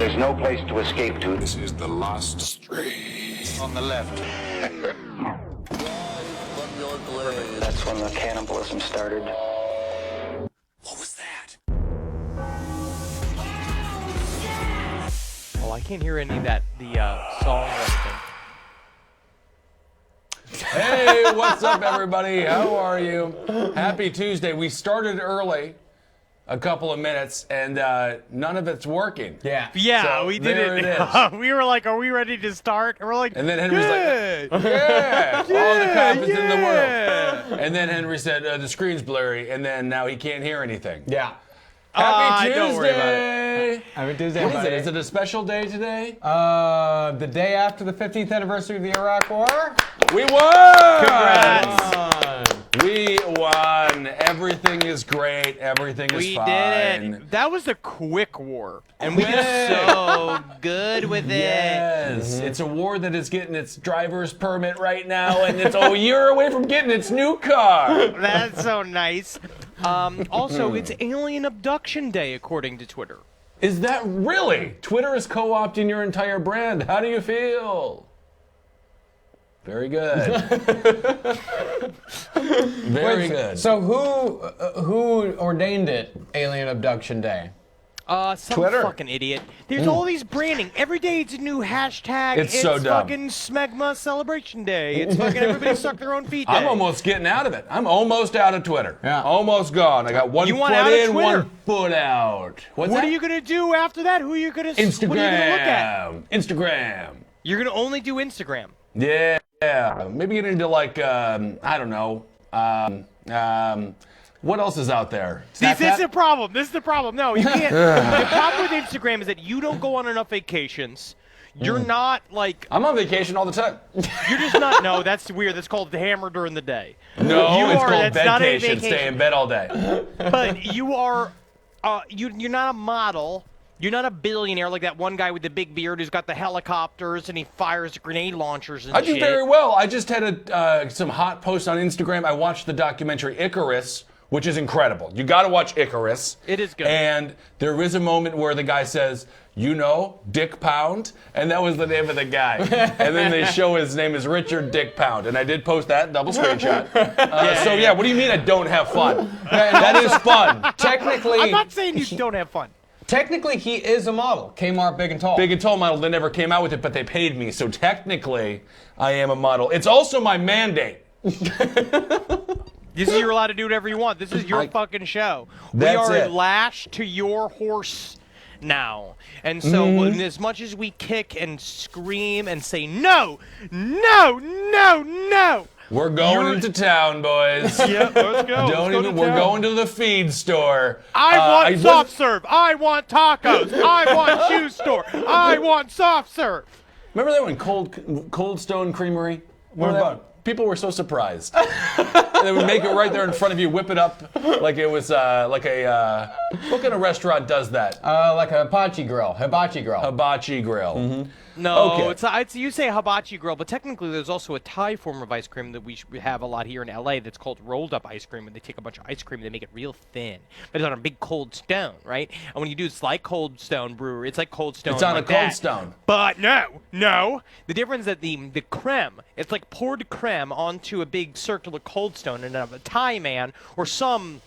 There's no place to escape to. This is the last street. On the left. That's when the cannibalism started. What was that? Oh, I can't hear any of that, the song or anything. Hey, what's up, everybody? How are you? Happy Tuesday. We started early, a couple of minutes, and none of it's working. Yeah, So we did there it. it is. We were like, are we ready to start? And we're like, And then Henry's good. like, yeah, all the confidence in the yeah. world. And then Henry said, the screen's blurry, and then now he can't hear anything. Yeah. Happy Tuesday! Don't worry about it. Happy Tuesday, What is buddy. it? Is it a special day today? The day after the 15th anniversary of the Iraq War. We won! Congrats. We won. Everything is great. Everything is We fine. did it. That was a quick war. And we did so good with it. Yes. It's a war that is getting its driver's permit right now, and it's a year away from getting its new car. That's so nice. Also, it's Alien Abduction Day, according to Twitter. Is that really? Twitter is co-opting your entire brand. How do you feel? Very good. Very good. So who ordained it, Alien Abduction Day? Some Twitter. fucking idiot. There's all these branding. Every day it's a new hashtag. It's so dumb. fucking Smegma Celebration Day. It's fucking everybody suck their own feet day. I'm almost getting out of it. I'm almost out of Twitter. Yeah. Almost gone. I got one You foot want out of in, Twitter? one foot out. What's What that? are you gonna do after that? Who are you gonna? Instagram. What are you gonna look at? Instagram. You're gonna only do Instagram. Yeah. Maybe get into like I don't know. What else is out there? See, this is Snapchat? the problem. This is the problem. No, you can't. The problem with Instagram is that you don't go on enough vacations. You're not like. I'm on vacation all the time. You're just not. No, that's weird. That's called the hammer during the day. No, You it's are- called that's not a bedcation. vacation. Stay in bed all day. But you are. You're not a model. You're not a billionaire like that one guy with the big beard who's got the helicopters and he fires grenade launchers and I do shit. very well. I just had some hot posts on Instagram. I watched the documentary Icarus, which is incredible. You got to watch Icarus. It is good. And there is a moment where the guy says, you know, Dick Pound, and that was the name of the guy. And then they show his name is Richard Dick Pound, and I did post that double screenshot. So yeah, what do you mean I don't have fun? That is fun. Technically, I'm not saying you don't have fun. technically he is a model. Kmart Big and Tall. Big and Tall model, they never came out with it, but they paid me. So technically, I am a model. It's also my mandate. This is you're allowed to do whatever you want. This is your fucking show. That's we are it. lashed to your horse now. And so as much as we kick and scream and say no, no, no, no. We're going into town, boys. Yeah, let's go. We're going to the feed store. I want was- soft serve. I want tacos. I want shoe store. I want soft serve. Remember that one, Cold Stone Creamery? What Remember that? about? People were so surprised. And they would make it right there in front of you, whip it up like it was what kind of restaurant does that? Like a hibachi grill. Hibachi grill. No, Okay. it's you say hibachi grill, but technically there's also a Thai form of ice cream that we have a lot here in LA that's called rolled up ice cream, and they take a bunch of ice cream and they make it real thin, but it's on a big cold stone, right? And when you do it's like Cold Stone Brewery, it's like Cold Stone. It's on like a Cold that. Stone. But no. The difference is that the creme, it's like poured creme onto a big circular Cold Stone, and a Thai man or some.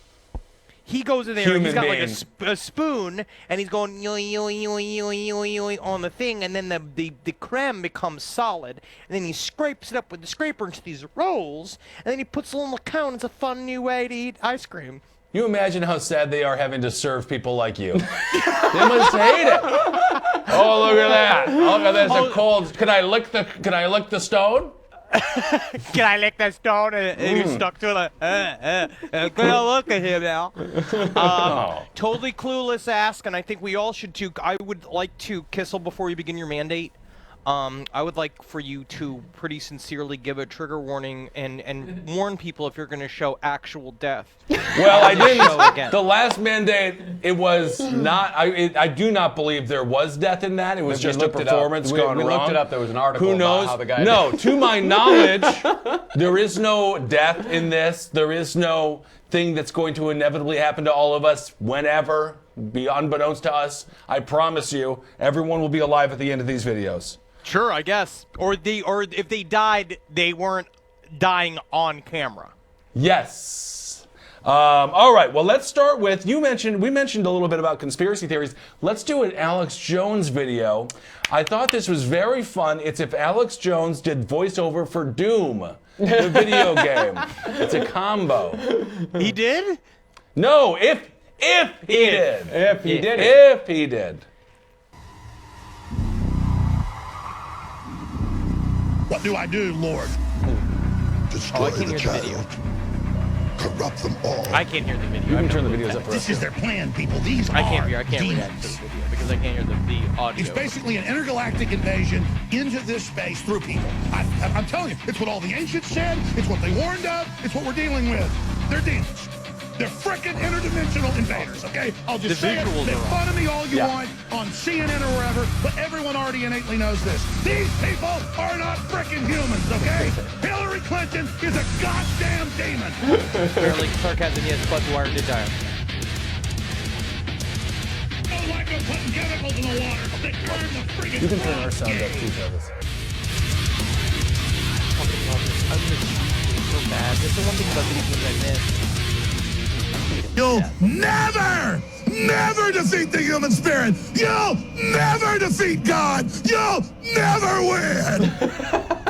He goes in there and he's got Human like a spoon and he's going yo yo yo yo yo yo on the thing, and then the creme becomes solid, and then he scrapes it up with the scraper into these rolls, and then he puts a little cone. It's a fun new way to eat ice cream. You imagine how sad they are having to serve people like you. They must hate it. Oh, look at that. Look at this. A cold. Can I lick the stone? Can I lick that stone? And he's stuck to it. Girl, look at him now. Totally clueless ask, and I think we all should too. I would like to, Kissel, before you begin your mandate, I would like for you to pretty sincerely give a trigger warning and warn people if you're going to show actual death. Well, I didn't. again. The last mandate, it was not. I do not believe there was death in that. It was We just a looked it up. performance gone we wrong. looked it up. There was an article Who about knows? how the guy No, to my knowledge, there is no death in this. There is no thing that's going to inevitably happen to all of us whenever, be unbeknownst to us. I promise you, everyone will be alive at the end of these videos. Sure, I guess. Or if they died, they weren't dying on camera. Yes. All right. Well, let's start with we mentioned a little bit about conspiracy theories. Let's do an Alex Jones video. I thought this was very fun. It's if Alex Jones did voiceover for Doom, the video game. It's a combo. He did? No, if he did. If he did it. If he did. What do I do, Lord? Destroy I can't the hear the child. video. Corrupt them all. I can't hear the video. You I can have turn no the clue videos what up that for is. This is their plan, people. These I are can't react to the demons. video because I can't hear the audio. It's basically an intergalactic invasion into this space through people. I'm telling you, it's what all the ancients said. It's what they warned of. It's what we're dealing with. They're demons. They're frickin' interdimensional invaders, okay? I'll just The say it. visuals Make are fun of me all you want on CNN or wherever, but everyone already innately knows this. These people are not frickin' humans, okay? Hillary Clinton is a goddamn demon. Barely sarcasm, yes, but wire did die. Don't like them putting chemicals in the water that burn the friggin' You can turn our sound up frogs. too, Travis. I'm just so bad. That's the one thing about video games I miss. You'll never defeat the human spirit. You'll never defeat God. You'll never win.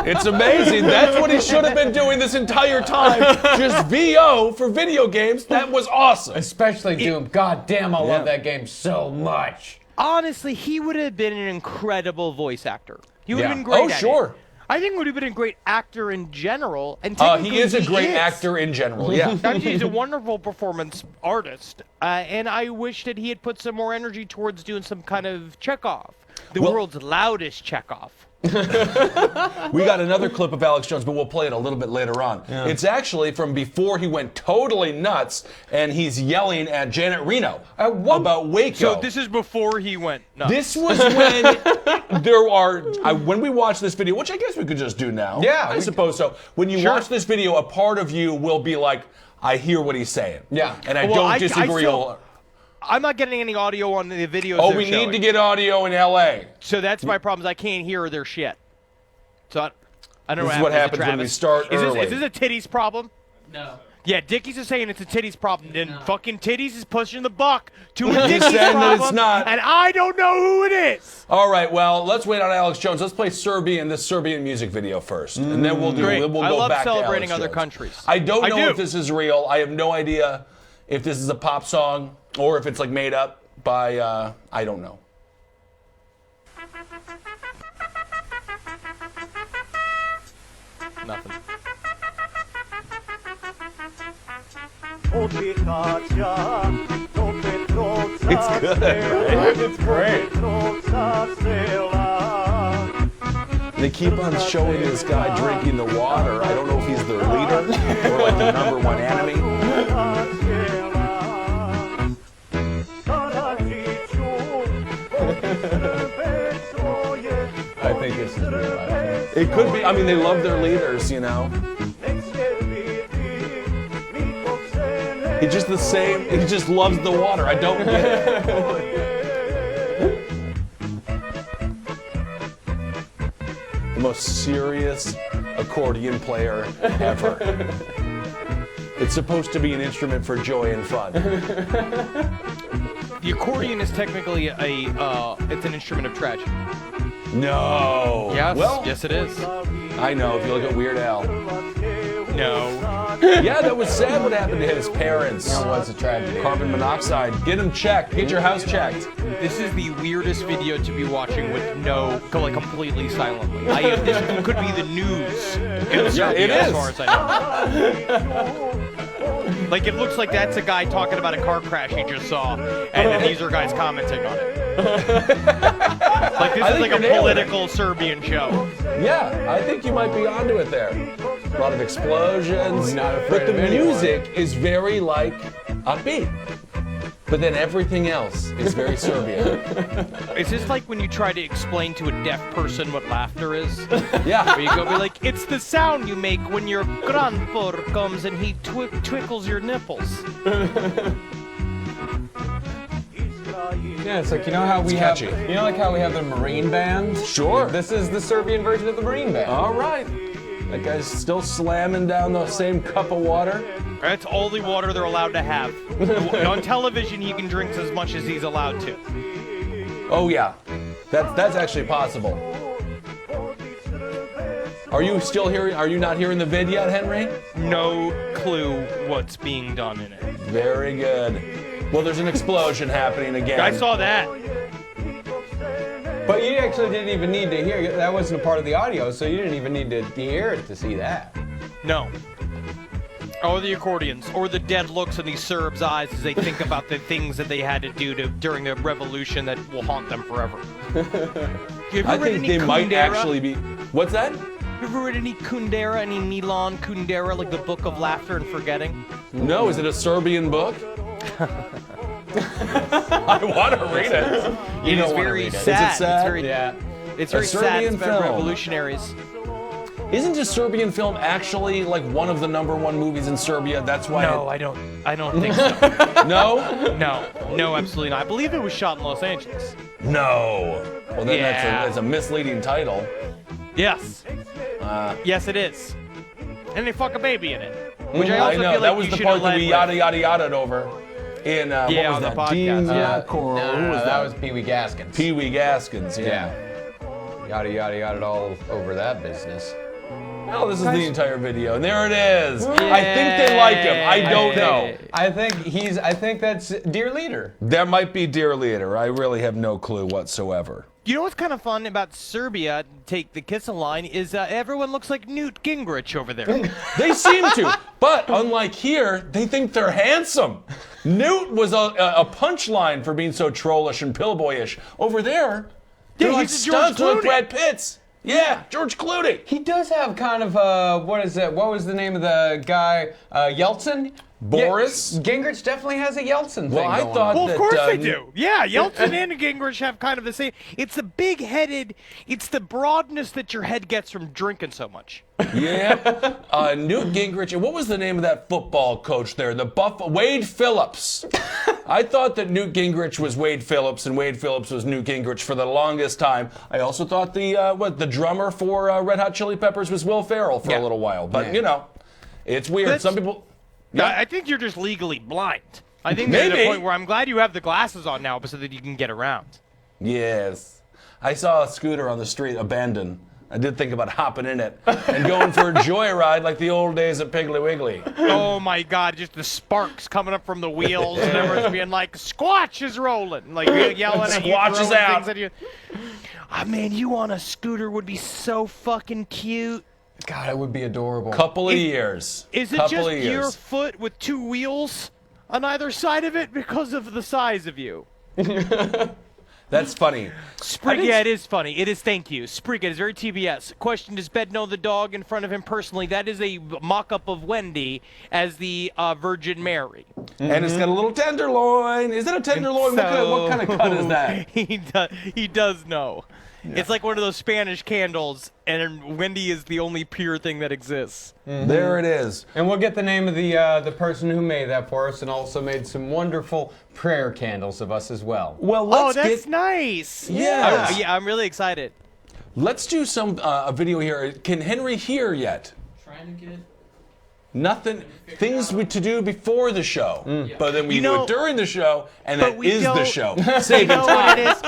It's amazing. That's what he should have been doing this entire time. Just VO for video games. That was awesome. Especially Doom. God damn, I love that game so much. Honestly, he would have been an incredible voice actor. He would have Yeah. been great Oh, at sure. it. I think he would have been a great actor in general. And He is a great actor in general, yeah. I mean, he's a wonderful performance artist, and I wish that he had put some more energy towards doing some kind of Chekhov, the Well- world's loudest Chekhov. We got another clip of Alex Jones, but we'll play it a little bit later on. Yeah. It's actually from before he went totally nuts, and he's yelling at Janet Reno about Waco. So this is before he went nuts. This was when when we watch this video, which I guess we could just do now. Yeah, I suppose so. When you watch this video, a part of you will be like, I hear what he's saying. Yeah. And I Well, don't I disagree. I'm not getting any audio on the videos. Oh, they're we showing. need to get audio in LA. So that's my problem. Is I can't hear their shit. So I don't know This is what what happens when Travis. we start early. Is this a titties problem? No. Yeah, Dickies is saying it's a titties problem. Then fucking Titties is pushing the buck to a He's Dickies saying that problem, it's not. and I don't know who it is. All right, well, let's wait on Alex Jones. Let's play this Serbian music video first, and then we'll Great. we'll I go love back celebrating to Alex other Jones. countries. I don't I know do. if this is real. I have no idea if this is a pop song or if it's like made up by I don't know. Nothing. It's good. It's great. They keep on showing this guy drinking the water. I don't know if he's their leader or like the number one enemy. I think this is real. It could be. I mean, they love their leaders, you know. He's just the same. He just loves the water. I don't get it. The most serious accordion player ever. It's supposed to be an instrument for joy and fun. The accordion is technically it's an instrument of tragedy. No. Yes. Well, yes, it is. I know. If you look at Weird Al. No. Yeah, that was sad what happened to his parents. That was a tragedy. Carbon monoxide. Get them checked. Get your house checked. This is the weirdest video to be watching with like completely silently. This could be the news. Yeah, it as is. far as I know. Like it looks like that's a guy talking about a car crash he just saw, and then these are guys commenting on it. Like this is like a political Serbian show. Yeah, I think you might be onto it there. A lot of explosions, Not afraid but the of anyone. music is very like upbeat. but then everything else is very Serbian. Is this like when you try to explain to a deaf person what laughter is? Yeah. Where you go be like, it's the sound you make when your grandpa comes and he twinkles your nipples. Yeah, it's like, you know how we catchy. have, you know, like how we have the Marine band? Sure. This is the Serbian version of the Marine band. All right. That guy's still slamming down the same cup of water. That's all the water they're allowed to have. On television, he can drink as much as he's allowed to. Oh yeah, that's actually possible. Are you still hearing? Are you not hearing the vid yet, Henry? No clue what's being done in it. Very good. Well, there's an explosion happening again. I saw that. But you actually didn't even need to hear, that wasn't a part of the audio, so you didn't even need to hear it to see that. No. Or the accordions, or the dead looks in these Serbs' eyes as they think about the things that they had to do during the revolution that will haunt them forever. I think they might actually be. What's that? You ever read any Kundera, any Milan Kundera, like the Book of Laughter and Forgetting? No, is it a Serbian book? I want to read it. It is very sad. Is it sad? It's very, Yeah. it's very sad. Serbian It's about film. revolutionaries. Isn't a Serbian film actually like one of the #1 movies in Serbia? That's why. No, I don't think so. No. No, absolutely not. I believe it was shot in Los Angeles. No. Well, then Yeah. that's a misleading title. Yes. Yes, it is. And they fuck a baby in it. Which I I also know feel that like was you the should part have that led we with. yada yada yada'd over. In what Yeah, was on the that? podcast, Dean yeah. Coral. Who was that that? was Pee Wee Gaskins. Pee Wee Gaskins. Yeah. Yada yada yada all over that business. Oh, this is the entire video, and there it is. I think they like him. I don't know. I think that's Dear Leader. There might be Dear Leader. I really have no clue whatsoever. You know what's kind of fun about Serbia, take the Kissa line, is everyone looks like Newt Gingrich over there. They seem to, but unlike here, they think they're handsome. Newt was a punchline for being so trollish and pillboyish. Over there, they're Yeah, like he's a George studs like Clooney. Brad Pitt's. Yeah, George Clooney. He does have kind of what is it? What was the name of the guy? Yeltsin? Boris? Yeah, Gingrich definitely has a Yeltsin thing Well, I going thought on. Well, of that, course they do. Yeah, Yeltsin and Gingrich have kind of the same. It's the big-headed, it's the broadness that your head gets from drinking so much. Yeah. Newt Gingrich. And what was the name of that football coach there? Wade Phillips. I thought that Newt Gingrich was Wade Phillips and Wade Phillips was Newt Gingrich for the longest time. I also thought the drummer for Red Hot Chili Peppers was Will Ferrell for a little while. But, Yeah. you know, it's weird. That's- Some people... I think you're just legally blind. I think there's Maybe. a point where I'm glad you have the glasses on now so that you can get around. Yes. I saw a scooter on the street abandoned. I did think about hopping in it and going for a joyride like the old days at Piggly Wiggly. Oh my God, just the sparks coming up from the wheels and everyone's being like, Squatch is rolling. Like yelling at you, Squatch is throwing out. things at you. Ah, man, you on a scooter would be so fucking cute. God, it would be adorable. Couple of years. Is it Couple just of years. your foot with 2 wheels on either side of it because of the size of you? That's funny. Sprig, yeah, it is funny. It is, thank you. Sprig, it is very TBS. Question, does Ben know the dog in front of him personally? That is a mock-up of Wendy as the Virgin Mary. And it's got a little tenderloin. Is it a tenderloin? What kind of cut is that? He does know. Yeah. It's like one of those Spanish candles, and Wendy is the only pure thing that exists. There it is. And we'll get the name of the person who made that for us, and also made some wonderful prayer candles of us as well. Well, let's that's nice. Yes. Yeah, I'm really excited. Let's do some a video here. Can Henry hear yet? Trying to get. Nothing. Things to do before the show, but then we do it during the show, and but that we is the don't- show. You Saving know time. what it is?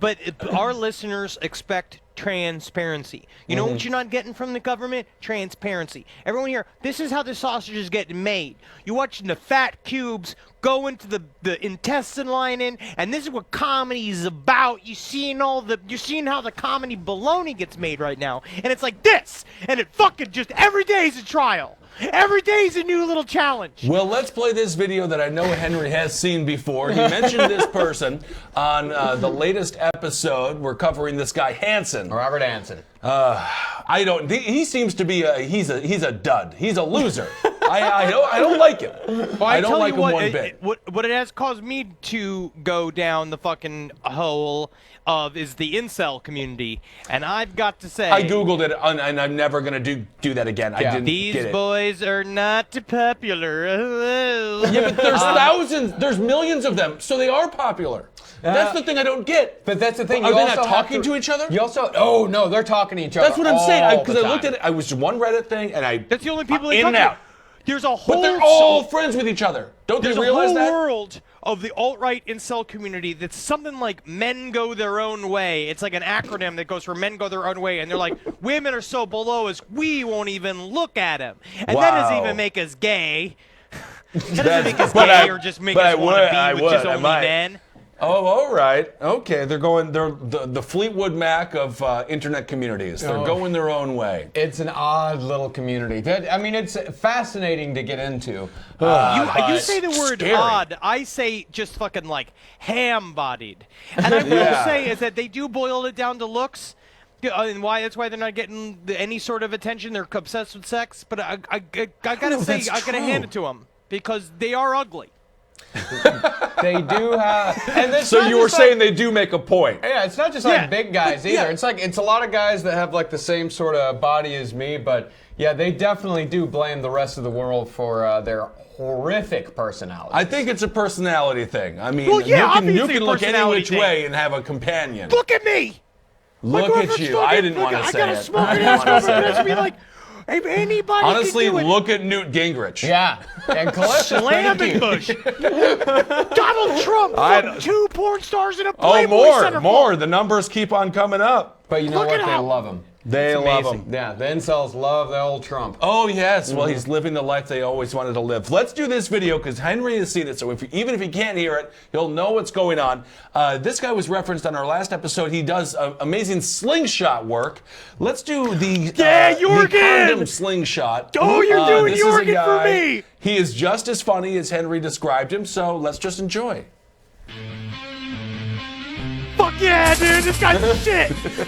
But our listeners expect transparency. You know what you're not getting from the government? Transparency. Everyone here, this is how the sausage is getting made. You're watching the fat cubes go into the intestine lining, and this is what comedy is about. You're seeing how the comedy baloney gets made right now, and it's like this, and it fucking just every day is a trial. Every day is a new little challenge. Well, let's play this video that I know Henry has seen before. He mentioned this person on the latest episode. We're covering this guy Hansen. Robert Hansen. He seems to be he's a dud. He's a loser. I don't like it. Well, I don't tell like you him what, one bit. What it has caused me to go down the fucking hole of is the incel community, and I've got to say, I googled it, and I'm never gonna do that again. I didn't these get it. boys are not popular. Yeah, but there's thousands, there's millions of them, so they are popular. That's the thing I don't get. But that's the thing. Are you they also not have talking to each other? You also. Oh no, they're talking to each other. That's what I'm saying. Because all I looked the at it, I was one Reddit thing, and I. That's the only people they in talk and out. to. There's a whole. But they're all friends with each other. Don't they There's a realize whole that? world of the alt-right incel community that's something like men go their own way. It's like an acronym that goes for men go their own way, and they're like, women are so below us, we won't even look at them. And that doesn't even make us gay. That doesn't make us gay or just make us want to be with just only men. Oh, all right. Okay, they're the Fleetwood Mac of internet communities. They're going their own way. It's an odd little community. I mean, it's fascinating to get into. You say the word scary. odd. I say just fucking like ham-bodied. And I will say is that they do boil it down to looks. And that's why they're not getting any sort of attention. They're obsessed with sex. But I gotta say, I gotta hand it to them because they are ugly. They do have. And So you were saying they do make a point. Yeah, it's not just like big guys either. It's a lot of guys that have like the same sort of body as me, but yeah, they definitely do blame the rest of the world for their horrific personality. I think it's a personality thing. I mean, Well, yeah, you obviously can a look any personality which thing. way and have a companion. Look at me. Look at you. I didn't want to say I got it. a smoking ass over there to be like, if anybody Honestly, can do it. look at Newt Gingrich. Yeah, and Calista. Slamming Bush. Donald Trump, fucking 2 porn stars in a Playboy Oh, centerfold. more. The numbers keep on coming up. But you know Look what? it They up. love him. They love him. Yeah, the incels love the old Trump. Oh, yes. Well, he's living the life they always wanted to live. Let's do this video because Henry has seen it. So even if he can't hear it, he'll know what's going on. This guy was referenced on our last episode. He does amazing slingshot work. Let's do the, the Jorgen! condom slingshot. Oh, you're doing this is a Jorgen for guy- me. He is just as funny as Henry described him. So let's just enjoy. Fuck yeah, dude, this guy's shit. Fucking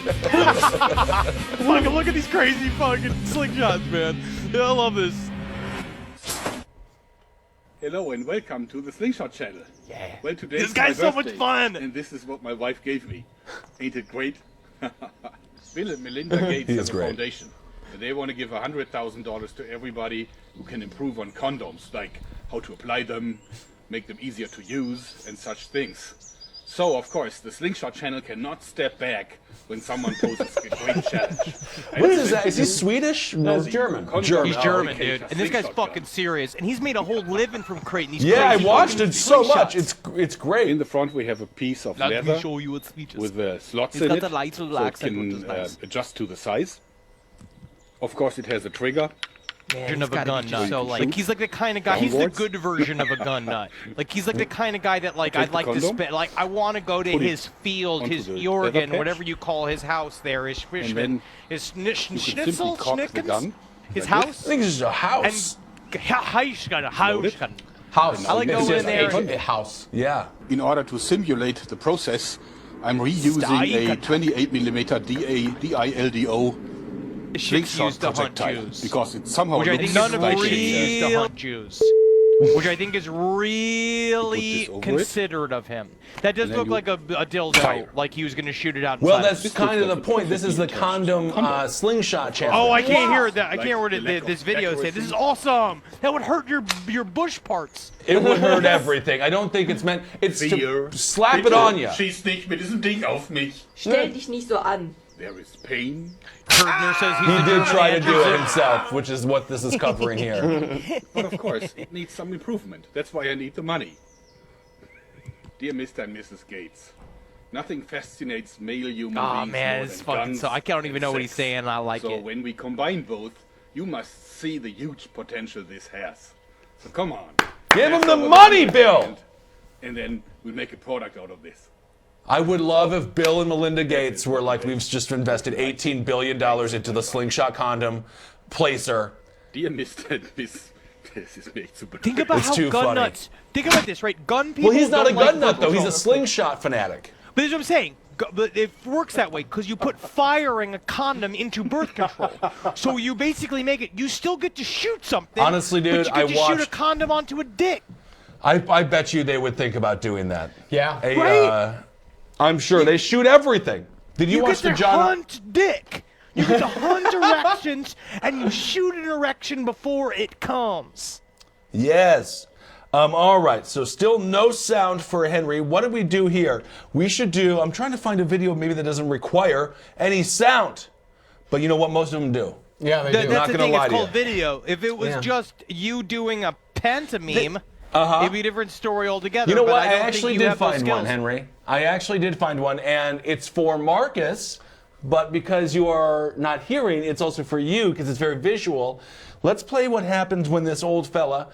look at these crazy fucking slingshots, man. Yeah, I love this. Hello and welcome to the Slingshot Channel. Yeah. Well, today This is guy's my so much birthday, fun. and this is what my wife gave me. Ain't it great? Bill and Melinda Gates He have is a great. foundation, and they want to give $100,000 to everybody who can improve on condoms, like how to apply them, make them easier to use, and such things. So, of course, the Slingshot Channel cannot step back when someone poses a great challenge. What is that? Is he Swedish? No, it's German. German. He's Oh, German, okay. dude. And this guy's fucking serious. And he's made a whole living from creating these Yeah, I crazy watched fucking it so slingshots. much. It's great. In the front, we have a piece of Let leather me show you what speeches. with slots It's in got it, the light little so it accent, which is can nice. adjust to the size. Of course, it has a trigger. Version of a gun nut. So like he's like the kind of guy. He's the Downwards. good version of a gun nut. Like he's like the kind of guy that like Take I'd the like to condom, spend. Like I want to go to put it his field, onto his the leather Jorgen, patch, whatever you call his house there, his fishman, then his you can schnitzel, simply cock the schnickens, gun his like house, I think it's just a and house. Hausgun. House. I like It's going just in there a house. Yeah. In order to simulate the process, I'm reusing a 28mm DILDO Chicks slingshot used to hunt projectile Jews. because it somehow Which I looks think none of like them a used to hunt Jews. Which I think is really this over it. considerate of him. That does then look you like a dildo, fire. like he was going to shoot it out. Well, inside. that's kind of the point. This is the condom slingshot channel. Oh, I can't hear that. I Like can't hear what the lack this of video said. This is accuracy. awesome. That would hurt your bush parts. It would hurt everything. I don't think it's meant. It's Fear. to slap it on you. Schieß nicht mit diesem Ding auf mich. Stell dich nicht so an. There is pain. Kurdner says he's He the did German try to do it Anderson. himself, which is what this is covering here. But of course, it needs some improvement. That's why I need the money. Dear Mr. and Mrs. Gates, nothing fascinates male human Aw, beings man, more it's than fucking guns so. I don't even and know what he's sex. saying. I like So it. when we combine both, you must see the huge potential this has. So come on. Give him Pass the over money, hand, Bill! And then we'll make a product out of this. I would love if Bill and Melinda Gates were like, we've just invested $18 billion into the slingshot condom placer. Dear Mr. and Miss, this is echt super. Think about It's how too gun funny. nuts. Think about this, right? Gun people. Well, he's not a don't like gun nut, gun though. He's a control. slingshot fanatic. But this is what I'm saying. But it works that way because you put firing a condom into birth control. So you basically make it. You still get to shoot something. Honestly, dude, but you get to shoot a condom onto a dick. I bet you they would think about doing that. Yeah. Right. I'm sure they shoot everything. Did you watch get the to John? hunt dick. You get to hunt erections, and you shoot an erection before it comes. Yes. All right, so still no sound for Henry. What did we do here? We should do, I'm trying to find a video maybe that doesn't require any sound. But you know what most of them do? Yeah, they do. That's Not the gonna thing, lie it's to called you. video. If it was just you doing a pantomime, Uh-huh. it'd be a different story altogether. You know but what? I I don't actually think you did have those find one, skills. Henry. I actually did find one, and it's for Marcus, but because you are not hearing, it's also for you because it's very visual. Let's play what happens when this old fella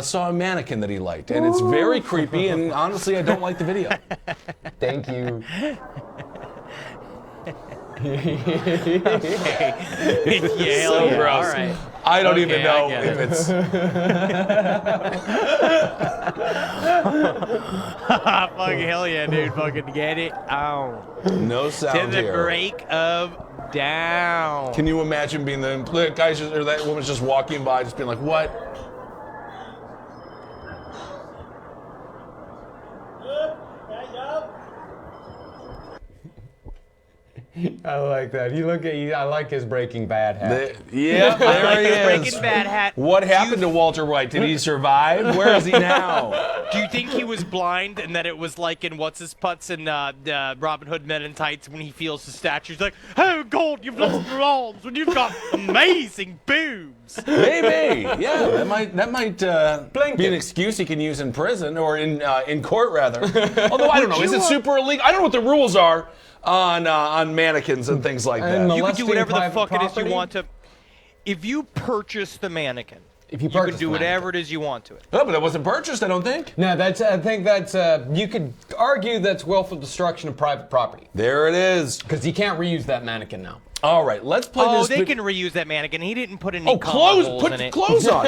saw a mannequin that he liked, and it's very creepy. And honestly, I don't like the video. Thank you. Yeah, So yeah, gross. all right. I don't Okay, even I know get if it. it's. Fucking hell yeah, dude. Fucking get it on. No To sound the here. break of down. Can you imagine being the guy just, or that woman's just walking by, just being like, "What?" I like that. You look at you. I like his Breaking Bad hat. Yeah, there Like he his is. Breaking Bad hat. What happened to Walter White? Did he survive? Where is he now? Do you think he was blind and that it was like in What's His Putts in Robin Hood Men in Tights when he feels the statue? He's like, oh, God, you've lost your arms when you've got amazing boobs. Maybe. Yeah, that might Blink be an it. excuse he can use in prison or in court rather. Although I don't know, is it you, super illegal? I don't know what the rules are on mannequins and things like And that. You can do Molesting whatever the private fuck it is you property? want to. If you purchase the mannequin, If you you can purchase do the whatever it is you want to it. Oh, but it wasn't purchased, I don't think. No, that's. I think that's. You could argue that's willful destruction of private property There it is. because you can't reuse that mannequin now. All right, let's play Oh, this. they can reuse that mannequin. He didn't put any Oh, clothes! holes Put in it. clothes on.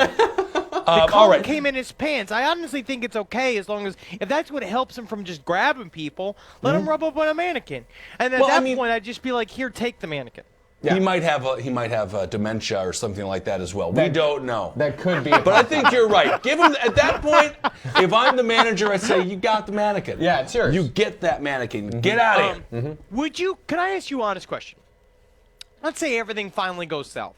The all collar right. came in his pants. I honestly think it's okay as long as if that's what helps him from just grabbing people, let him rub up on a mannequin. And at Well, I that mean- point, I'd just be like, "Here, take the mannequin." He might have dementia or something like that as well. We don't know. That could be. But I think you're right. Give him at that point. If I'm the manager, I say you got the mannequin. Yeah, it's yours. You get that mannequin. Get out of here. Would you? Can I ask you an honest question? Let's say everything finally goes south.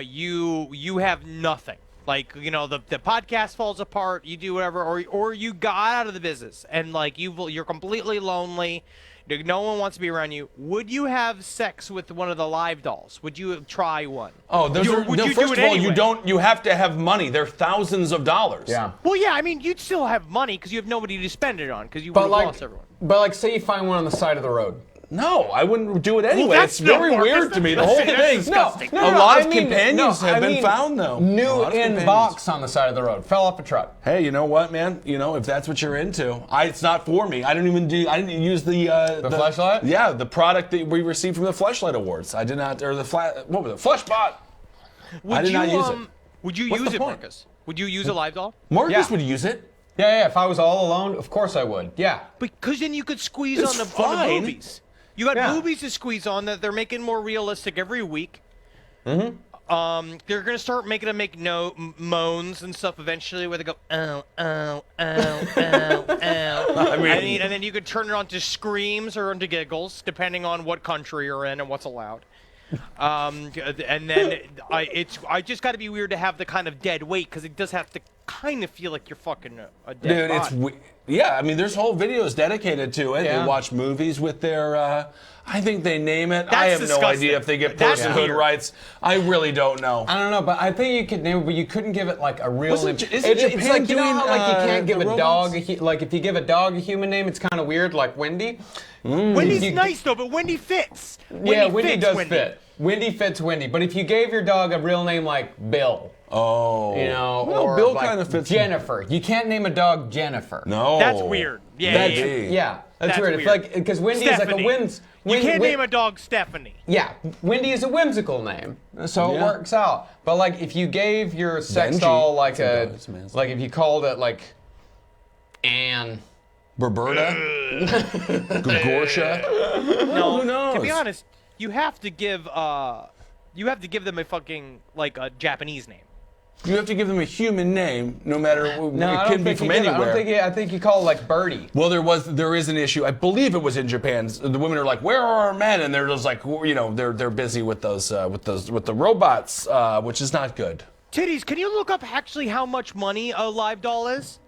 You have nothing. Like, you know, the podcast falls apart. You do whatever, or you got out of the business and like you're completely lonely. No one wants to be around you. Would you have sex with one of the live dolls? Would you try one? Oh, those are, would no, you first do of it all, anyway? you have to have money. They're thousands of dollars. Yeah. Well, yeah. I mean, you'd still have money because you have nobody to spend it on because you would have lost everyone. say you find one on the side of the road. No, I wouldn't do it anyway. that's It's very no, weird Marcus, to me. The that's whole thing. disgusting. A lot of companions have been found, though. A New lot of in companions. box on the side of the road. Fell off a truck. Hey, you know what, man? You know, if that's what you're into, it's not for me. I didn't use the Fleshlight? Yeah, the product that we received from the Fleshlight Awards. I did not, or what was it? Fleshbot. Would I did you, not use it. Would you What's use the it, point? Marcus? Would you use a live doll? Marcus Yeah. would use it. Yeah. If I was all alone, of course I would. Yeah. Because then you could squeeze It's on the fine. boobies. You got Yeah. boobies to squeeze on that they're making more realistic every week. Mm-hmm. They're gonna start making them make moans and stuff eventually, where they go oh oh oh oh oh. I mean, and then you could turn it on to screams or into giggles, depending on what country you're in and what's allowed. And then I just got to be weird to have the kind of dead weight because it does have to kind of feel like you're fucking a dead dude, body. yeah. I mean, there's whole videos dedicated to it. Yeah. They watch movies with their. I think they name it. I have That's no disgusting. idea if they get That's personhood weird. rights. I really don't know. I don't know, but I think you could name it, but you couldn't give it like a real name. Isn't It's Japan like, you know doing, how like you can't give the a dog robots? like if you give a dog a human name, it's kind of weird, like Wendy. Wendy's You- nice though, but Wendy fits. Yeah, Wendy fits does Wendy. fit. Wendy fits Wendy, but if you gave your dog a real name like Bill, Oh. you know, Well, or Bill like kinda fits- Jennifer, you can't name a dog Jennifer. No. That's weird. Yeah, That's- yeah, yeah. Yeah, that's That's weird. It's weird. like because Wendy is like a Stephanie. whims. You can't name a dog Stephanie. Yeah, Wendy is a whimsical name, so it Yeah. works out. But like, if you gave your sex Benji. doll like It's a a, dog, it's a man's like if you called it like Anne, Berberta? Gorsha? No, who knows? to be honest, you have to give them a fucking like a Japanese name. You have to give them a human name, no matter it can be from anywhere. I think you call it like Birdie. Well, there is an issue. I believe it was in Japan. The women are like, "Where are our men?" And they're just like, they're busy with the robots, which is not good. Titties, can you look up actually how much money a live doll is?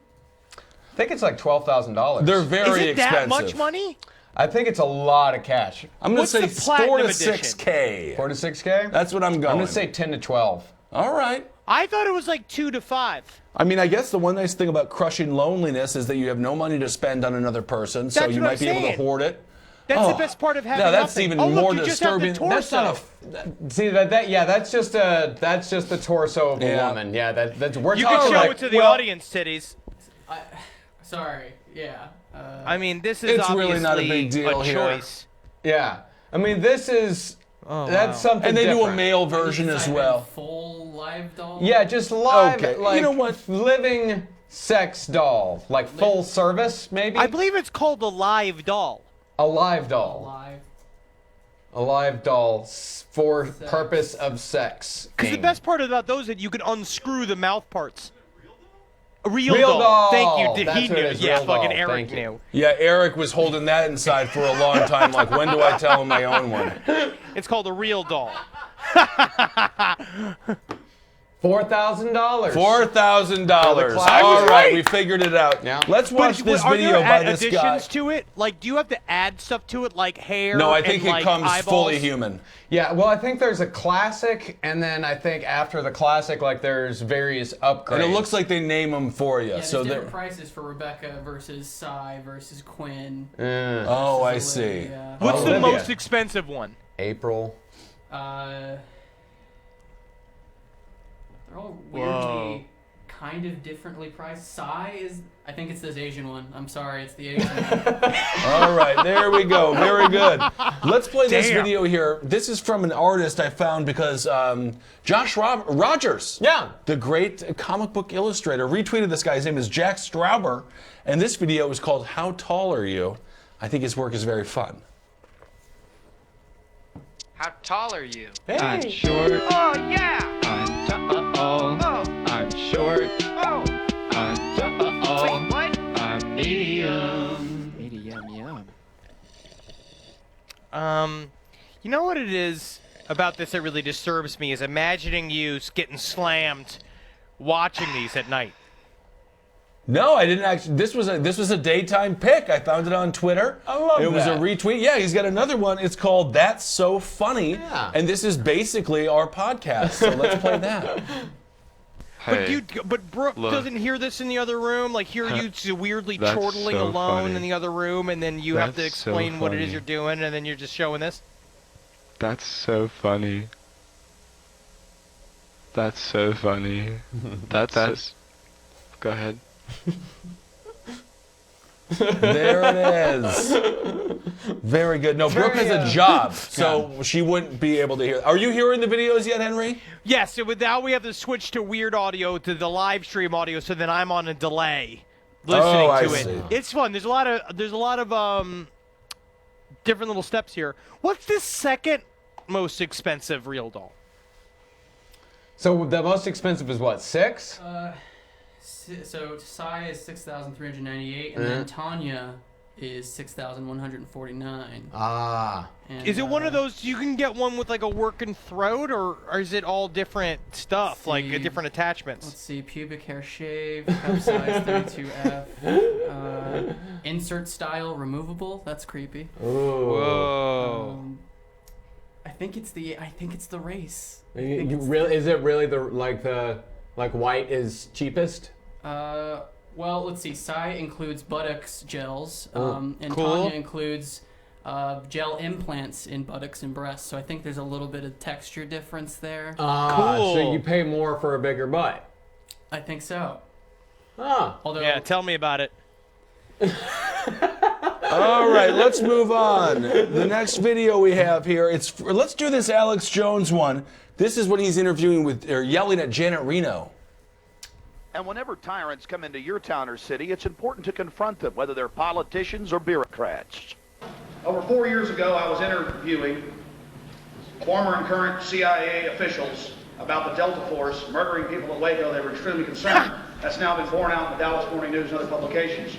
I think it's like $12,000. They're very Is it expensive. that much money? I think it's a lot of cash. I'm gonna What's say the platinum 4 to edition? 6K. 4 to 6K? That's what I'm going. I'm gonna say 10 to 12. All right. I thought it was like 2 to 5. I mean, I guess the one nice thing about crushing loneliness is that you have no money to spend on another person, so That's you what might I'm be able to saying. hoard it. That's the best part of having Now that's nothing. even Oh, look, more you just have the disturbing. That's not torso. See that's just the torso of a Yeah. woman. Yeah, that's we're You talking can show like, it to the well, audience, Titties. Sorry. Yeah. I mean, this is It's obviously really not a big deal a here. choice. Yeah. I mean, this is that's something And they do a different. male version as well. Full live doll. Yeah, just live, Okay. like You know what? living sex doll, like full service, maybe. I believe it's called a live doll. A live doll. Live. A live doll for purpose of sex. Because the best part about those is that you can unscrew the mouth parts. A real, Real doll. Thank you. That's He what it knew. is, Yeah, real fucking doll. Eric Thank you. knew. Yeah, Eric was holding that inside for a long time. Like, when do I tell him I own one? It's called a real doll. $4,000. $4,000. class. All I right, was we figured it out. Yeah. Let's watch this are video there by this additions guy. to it? Like, do you have to add stuff to it, like hair? No, I think and, it like, comes eyeballs? fully human. Yeah, well, I think there's a classic, and then I think after the classic, like there's various upgrades. And it looks like they name them for you. Yeah, so there's they're. different prices for Rebecca versus Cy versus Quinn. Oh, I versus see. Olivia. What's the Olivia. most expensive one? April. They're all weirdly kind of differently priced. Cy is, I think it's this Asian one. I'm sorry, it's the Asian one. All right, there we go. Very good. Let's play this Damn. video here. This is from an artist I found because Josh Rogers, Yeah. the great comic book illustrator, retweeted this guy. His name is Jack Stauber, and this video is called "How Tall Are You?" I think his work is very fun. How tall are you? I'm short. Oh, yeah! I'm tall. I'm short. Oh! I'm tall. Wait, what? I'm medium. Medium, yum. You know what it is about this that really disturbs me is imagining you getting slammed watching these at night. No, I didn't actually. This was a daytime pick. I found it on Twitter. I love it. It was a that. retweet. Yeah, he's got another one. It's called "That's So Funny," Yeah. and this is basically our podcast. So let's play that. But Brooke look. doesn't hear this in the other room. Like, hear you weirdly That's chortling so alone funny. in the other room, and then you have to That's so explain what it is funny. you're doing, and then you're just showing this. That's so funny. That's so funny. That's. Go ahead. There it is. Very good. No, Brooke has a job, so she wouldn't be able to hear. Are you hearing the videos yet, Henry? Yes, so now we have to switch to weird audio to the live stream audio, so then I'm on a delay listening I to it. see. It's fun. There's a lot of different little steps here. What's the second most expensive real doll? So the most expensive is what, 6? So Cy is 6,398, and then Tanya is 6,149. Ah. And, Is it one of those you can get one with like a working throat, or is it all different stuff, like see. different attachments? Let's see, pubic hair shave, cup size 32F, insert style removable. That's creepy. Whoa. I think it's the race. Is it really the white is cheapest? Well, let's see. Cy includes buttocks gels, and cool. Tanya includes gel implants in buttocks and breasts. So I think there's a little bit of texture difference there. Cool. So you pay more for a bigger butt. I think so. Ah. Although, Yeah, tell me about it. All right, let's move on. The next video we have here, let's do this Alex Jones one. This is when he's interviewing with or yelling at Janet Reno. And whenever tyrants come into your town or city, it's important to confront them, whether they're politicians or bureaucrats. Over 4 years ago, I was interviewing former and current CIA officials about the Delta Force murdering people in Waco. They were extremely concerned. That's now been borne out in the Dallas Morning News and other publications.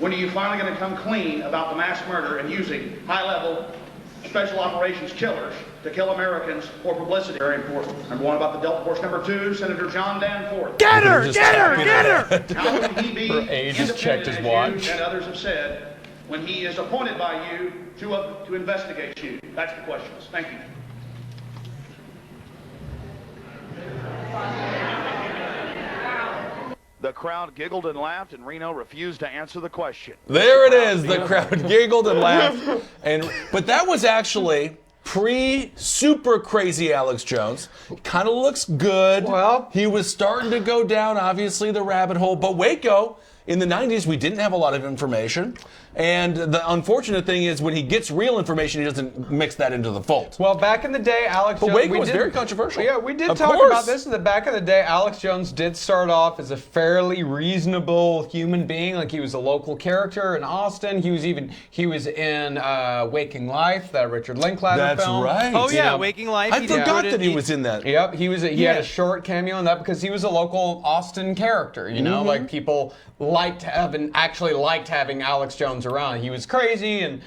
When are you finally going to come clean about the mass murder and using high-level special operations killers to kill Americans for publicity? Very important. Number one, about the Delta Force. Number two, Senator John Danforth. Get her! Get her! Get her! How will he be Her age has checked his watch. independent, as you and others have said, when he is appointed by you to investigate you? That's the question. Thank you. The crowd giggled and laughed, and Reno refused to answer the question. There it is. The crowd giggled and laughed. But that was actually pre-super crazy Alex Jones. Kind of looks good. Well, he was starting to go down, obviously, the rabbit hole. But Waco, in the 90s, we didn't have a lot of information. And the unfortunate thing is when he gets real information, he doesn't mix that into the fold. Well, back in the day, Alex Jones... But Waco was very controversial. Yeah, we did Of talk course. about this. In the back of the day, Alex Jones did start off as a fairly reasonable human being. Like, he was a local character in Austin. He was in Waking Life, that Richard Linklater film. That's right. Oh yeah, You know, Waking Life. I forgot that he was in that. Yep, he had a short cameo in that because he was a local Austin character. You know, like people liked having Alex Jones around. He was crazy, and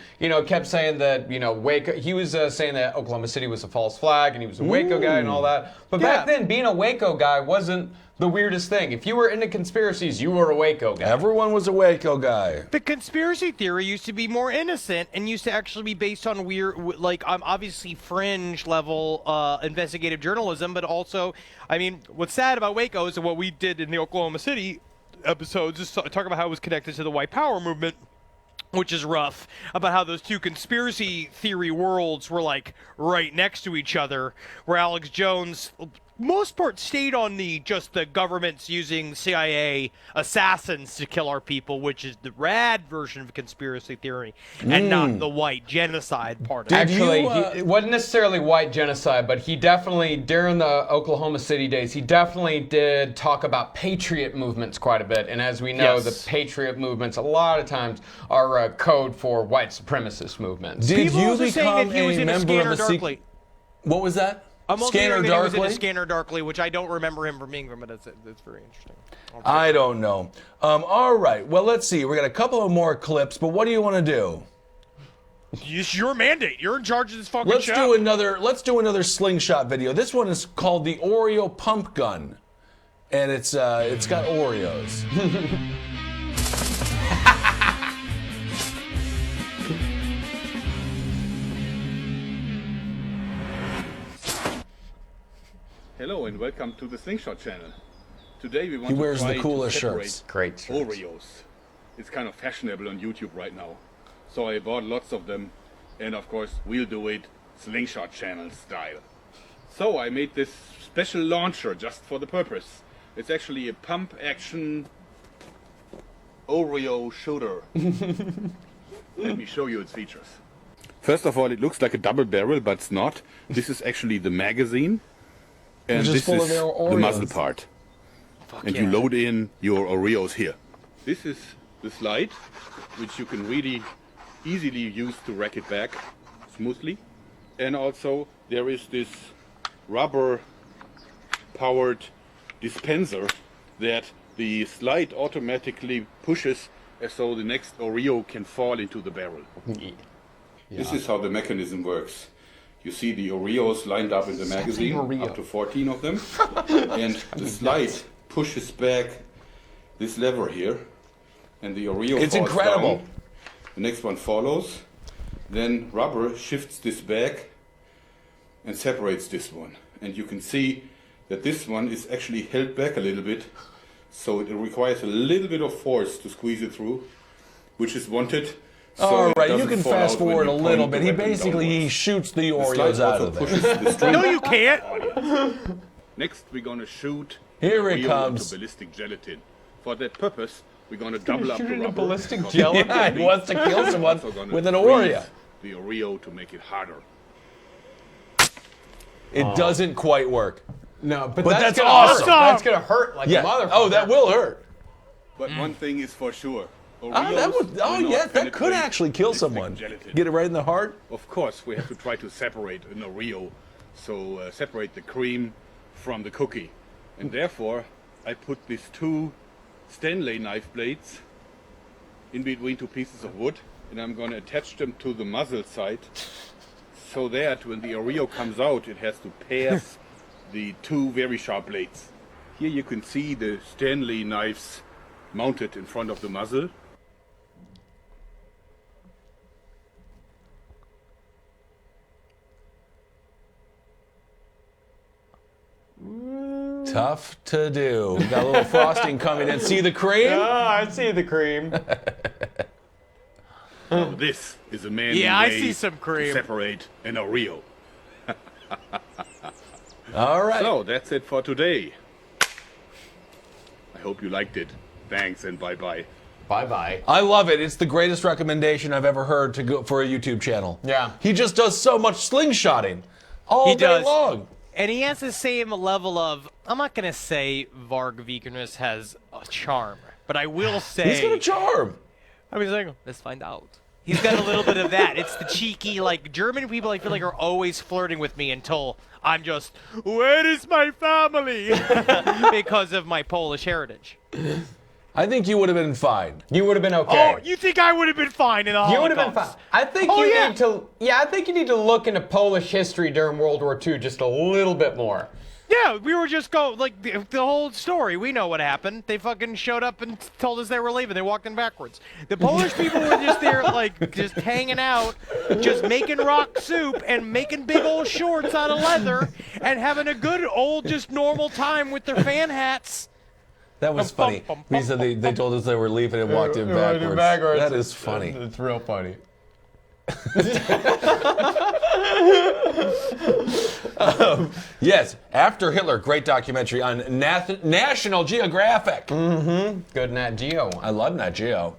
kept saying that Waco. He was saying that Oklahoma City was a false flag, and he was a Waco guy and all that. But back then, being a Waco guy wasn't the weirdest thing. If you were into conspiracies, you were a Waco guy. Everyone was a Waco guy. The conspiracy theory used to be more innocent and used to actually be based on weird, like, obviously fringe level investigative journalism, but also, I mean, what's sad about Waco is that what we did in the Oklahoma City episodes is talk about how it was connected to the white power movement, which is rough, about how those two conspiracy theory worlds were like right next to each other, where Alex Jones most part stayed on the government's using CIA assassins to kill our people, which is the rad version of conspiracy theory, and not the white genocide part of it. Actually, it wasn't necessarily white genocide, but he definitely, during the Oklahoma City days, he definitely did talk about patriot movements quite a bit. And as we know, the patriot movements a lot of times are code for white supremacist movements. Did People you also saying become that he was a in member of Scanner a Darkly. What was that? I'm also Scanner hearing that he was Darkly? in Scanner Darkly, which I don't remember him from being from, but it's very interesting. I don't know. All right. Well, let's see. We got a couple of more clips, but what do you want to do? It's your mandate. You're in charge of this fucking Let's show. do another slingshot video. This one is called the Oreo Pump Gun, and it's got Oreos. Hello and welcome to the Slingshot Channel. Today we want He to wears try the coolest to separate shirts. Great shirts. Oreos. It's kind of fashionable on YouTube right now. So I bought lots of them, and of course we'll do it Slingshot Channel style. So I made this special launcher just for the purpose. It's actually a pump action Oreo shooter. Let me show you its features. First of all, it looks like a double barrel, but it's not. This is actually the magazine. And Which is this full is of their the Oreos. muzzle part. And you load in your Oreos here. This is the slide, which you can really easily use to rack it back smoothly. And also there is this rubber powered dispenser that the slide automatically pushes as though the next Oreo can fall into the barrel. This is how the mechanism works. You see the Oreos lined up in the magazine, up to 14 of them, and the slide pushes back this lever here, and the Oreo It's falls incredible. down. The next one follows, then rubber shifts this back and separates this one. And you can see that this one is actually held back a little bit, so it requires a little bit of force to squeeze it through, which is wanted. So All it right, you doesn't can fall fast out when forward you a little point bit. the He weapon basically downwards. shoots the The Oreos slide out also of there. pushes the string. No, you can't. Next, we're gonna shoot Here it Oreo comes. into ballistic gelatin. For that purpose, we're gonna double up the Shooting a rubber. ballistic because gelatin? Yeah, he wants to kill we're someone also gonna with an freeze Oreo. The Oreo to make it harder. It doesn't quite work. No, but that's gonna awesome. Hurt. That's gonna hurt like a motherfucker. Oh, that will hurt. But one thing is for sure. That could actually kill someone. Get it right in the heart. Of course, we have to try to separate an Oreo. So separate the cream from the cookie. And therefore, I put these two Stanley knife blades in between two pieces of wood. And I'm going to attach them to the muzzle side. So that when the Oreo comes out, it has to pass the two very sharp blades. Here you can see the Stanley knives mounted in front of the muzzle. Tough to do. We got a little frosting coming in. See the cream? Oh, I see the cream. Now this is a manly way I see some cream. to separate an Oreo. All right. So that's it for today. I hope you liked it. Thanks and bye-bye. Bye-bye. I love it. It's the greatest recommendation I've ever heard to go for a YouTube channel. Yeah. He just does so much slingshotting all day long. And he has the same level of, I'm not going to say Varg Vikernes has a charm, but I will say... He's got a charm. I mean, like, let's find out. He's got a little bit of that. It's the cheeky, like, German people I feel like are always flirting with me until I'm just, where is my family? Because of my Polish heritage. I think you would have been fine. You would have been okay. Oh, you think I would have been fine in the Holocaust? You would have been fine. I think need to. Yeah, I think you need to look into Polish history during World War II just a little bit more. Yeah, we were just like the whole story. We know what happened. They fucking showed up and told us they were leaving. They walked in backwards. The Polish people were just there, like, just hanging out, just making rock soup and making big old shorts out of leather and having a good old, just normal time with their fan hats. That was funny. He said they told us they were leaving and walked in backwards. That is funny. It's real funny. Yes, After Hitler, great documentary on National Geographic. Mm-hmm. Good Nat Geo. I love Nat Geo.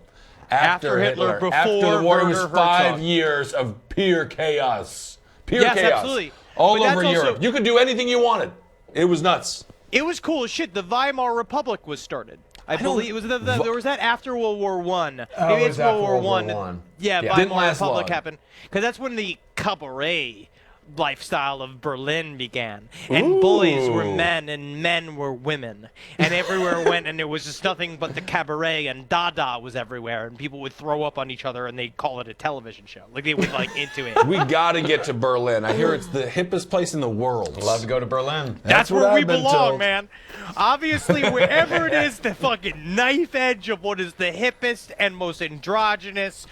After Hitler, before after the war, it was Werner 5 Herzog. years of pure chaos. Pure Yes, chaos. absolutely. All But over that's Europe. also- You could do anything you wanted. It was nuts. It was cool as shit. The Weimar Republic was started. I believe it was there was that after World War One. Oh, Maybe it it's was after World War World War One. I. Yeah, Yeah. Didn't Weimar last Republic long. happened because that's when the cabaret lifestyle of Berlin began, and boys were men and men were women, and everywhere went, and there was just nothing but the cabaret, and Dada was everywhere, and people would throw up on each other, and they'd call it a television show, like they would like into it. We gotta get to Berlin. I hear it's the hippest place in the world. Love to go to Berlin. That's what where we I've been belong, told. man. Obviously, wherever it is, the fucking knife edge of what is the hippest and most androgynous,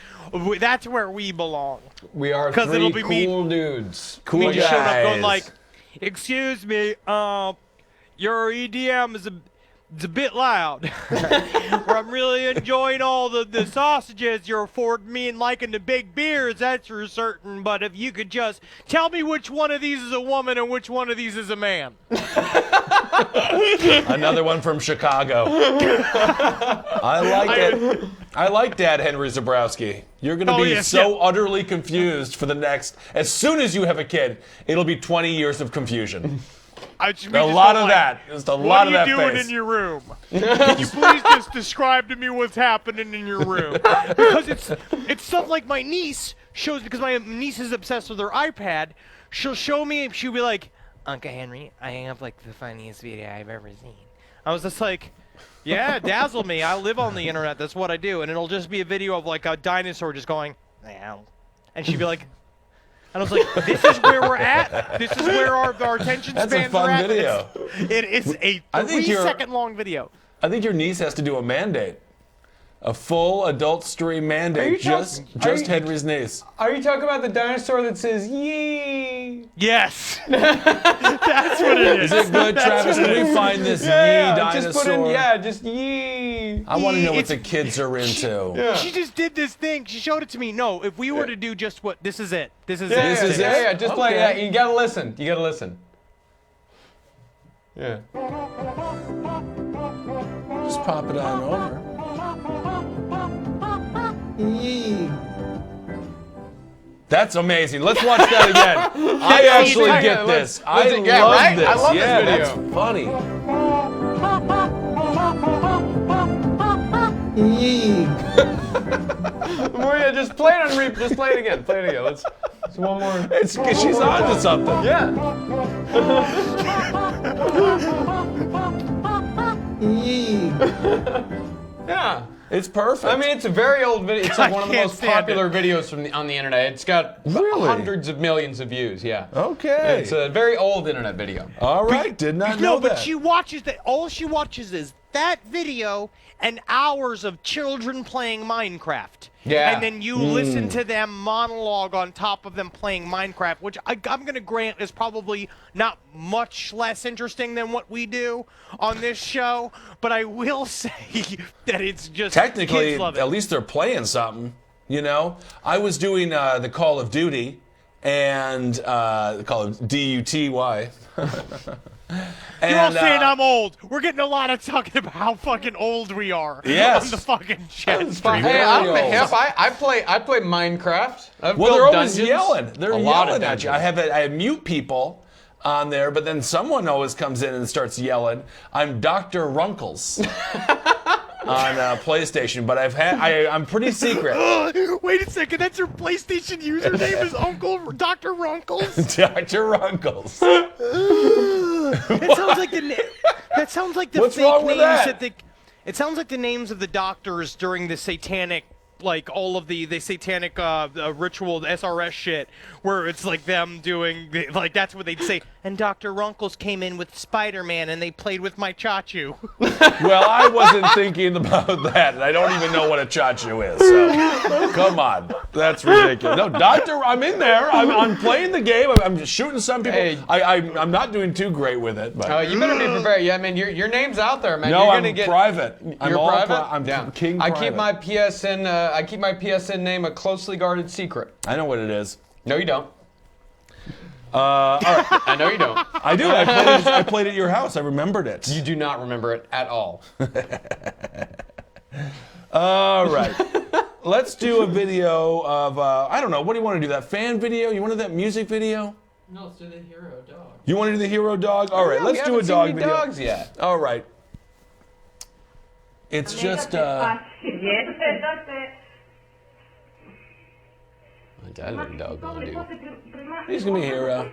that's where we belong. We are 'Cause three it'll be me- cool dudes. Cool We just showed up going guys. like, excuse me, your EDM is it's a bit loud. I'm really enjoying all the sausages you're affording me and liking the big beers, that's for certain. But if you could just tell me which one of these is a woman and which one of these is a man. Another one from Chicago. I like it. I like Dad Henry Zabrowski. You're going to be so utterly confused for the next... As soon as you have a kid, it'll be 20 years of confusion. A lot of that. Just a lot of that face. What are you doing in your room? Can you please just describe to me what's happening in your room? Because it's stuff like my niece shows, because my niece is obsessed with her iPad. She'll show me, and she'll be like, Uncle Henry, I have like the funniest video I've ever seen. I was just like, yeah, dazzle me. I live on the internet. That's what I do. And it'll just be a video of like a dinosaur just going, meow. And she'd be like, and I was like, this is where we're at. This is where our attention spans That's a fun are at. video. It is a 3-second long video. I think your niece has to do a mandate. A full adult stream mandate. Just Henry's niece. Are you talking about the dinosaur that says yee? Yes. That's what it is. Is it good, Travis? Can we find this yee dinosaur? Just put in, just yee. I want to know what the kids are into. She just did this thing. She showed it to me. No, if we were to do just what, this is it. This is it. This is it? Yeah, just play Okay. that. You gotta listen. You gotta listen. Yeah. Just pop it on over. That's amazing. Let's watch that again. I actually get this. I love this. I love this video. That's funny. Maria, just play it on repeat. Just play it again. Play it again. Let's one more. It's because she's on to something. Yeah. Yeah. It's perfect. I mean, it's a very old video. It's like one of the most popular videos on the internet. It's got hundreds of millions of views. Yeah. Okay. It's a very old internet video. All right. Did not know that. No, but she watches that. All she watches is that video and hours of children playing Minecraft. Yeah. And then you listen to them monologue on top of them playing Minecraft, which I'm going to grant is probably not much less interesting than what we do on this show. But I will say that it's just technically, kids love it. at least they're playing something. You know, I was doing the Call of Duty and the Call of D-U-T-Y. You're all saying I'm old. We're getting a lot of talking about how fucking old we are on the fucking chat stream. Hey, I'm hip. I play Minecraft. Well, they're always dungeons. yelling. They're yelling at you. I I have mute people on there, but then someone always comes in and starts yelling. I'm Dr. Runkles on PlayStation, but I'm pretty secret. Wait a second, that's your PlayStation username is Uncle Dr. Runkles? Dr. Runkles. It sounds like that sounds like the What's fake wrong with names that? it sounds like the names of the doctors during the satanic, like all of the satanic ritual, the SRS shit, where it's like them doing, like that's what they'd say. And Dr. Runkles came in with Spider-Man and they played with my Chachu. Well, I wasn't thinking about that, and I don't even know what a Chachu is, so come on. That's ridiculous. No, I'm in there. I'm playing the game. I'm just shooting some people. Hey. I'm not doing too great with it. But. You better be prepared. Yeah, man, your name's out there, man. No, You're I'm gonna get private. You're private? I'm king I private. keep my PSN. I keep my PSN name a closely guarded secret. I know what it is. No, you don't. All right. I know you don't. I do. I played at your house. I remembered it. You do not remember it at all. All right. Let's do a video of, I don't know, what do you want to do? That fan video? You want to do that music video? No, let's do the hero dog. You want to do the hero dog? All right, let's do a dog video. Dogs yet? All right. It's just, What's that little dog gonna do? he's going to be a hero.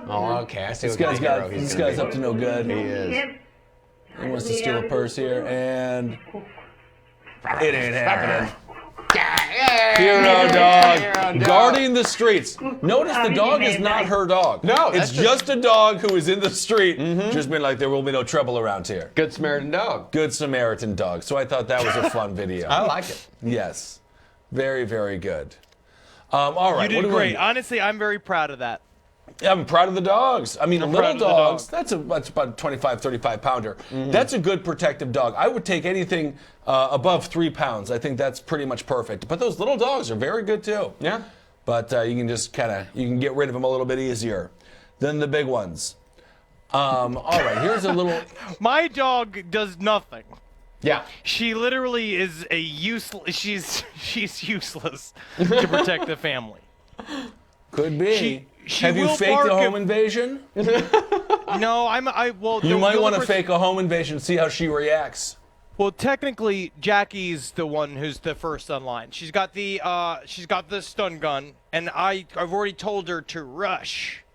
Oh, okay. I see This what kind of hero this he's gonna guy's be. up to no good. He is. He wants to steal a purse here, and it ain't happening. Hero dog, guarding the streets. Notice the dog is not her dog. No, it's just a dog who is in the street, just been like, there will be no trouble around here. Good Samaritan dog. Good Samaritan dog. So I thought that was a fun video. I like it. Yes, very, very good. All right, You did great. Honestly, I'm very proud of that. I'm proud of the dogs. I mean, I'm little proud of the dogs, dog. that's about a 25, 35 pounder. That's a good protective dog. I would take anything above 3 pounds. I think that's pretty much perfect. But those little dogs are very good too. Yeah. But you can just you can get rid of them a little bit easier than the big ones. All right, here's a little. My dog does nothing. Yeah. She literally is a useless. She's useless to protect the family. Could be. She Have you will faked bark a home if- invasion? No, well. You might want to fake a home invasion, see how she reacts. Well, technically, Jackie's the one who's the first online. She's got the stun gun, and I've already told her to rush.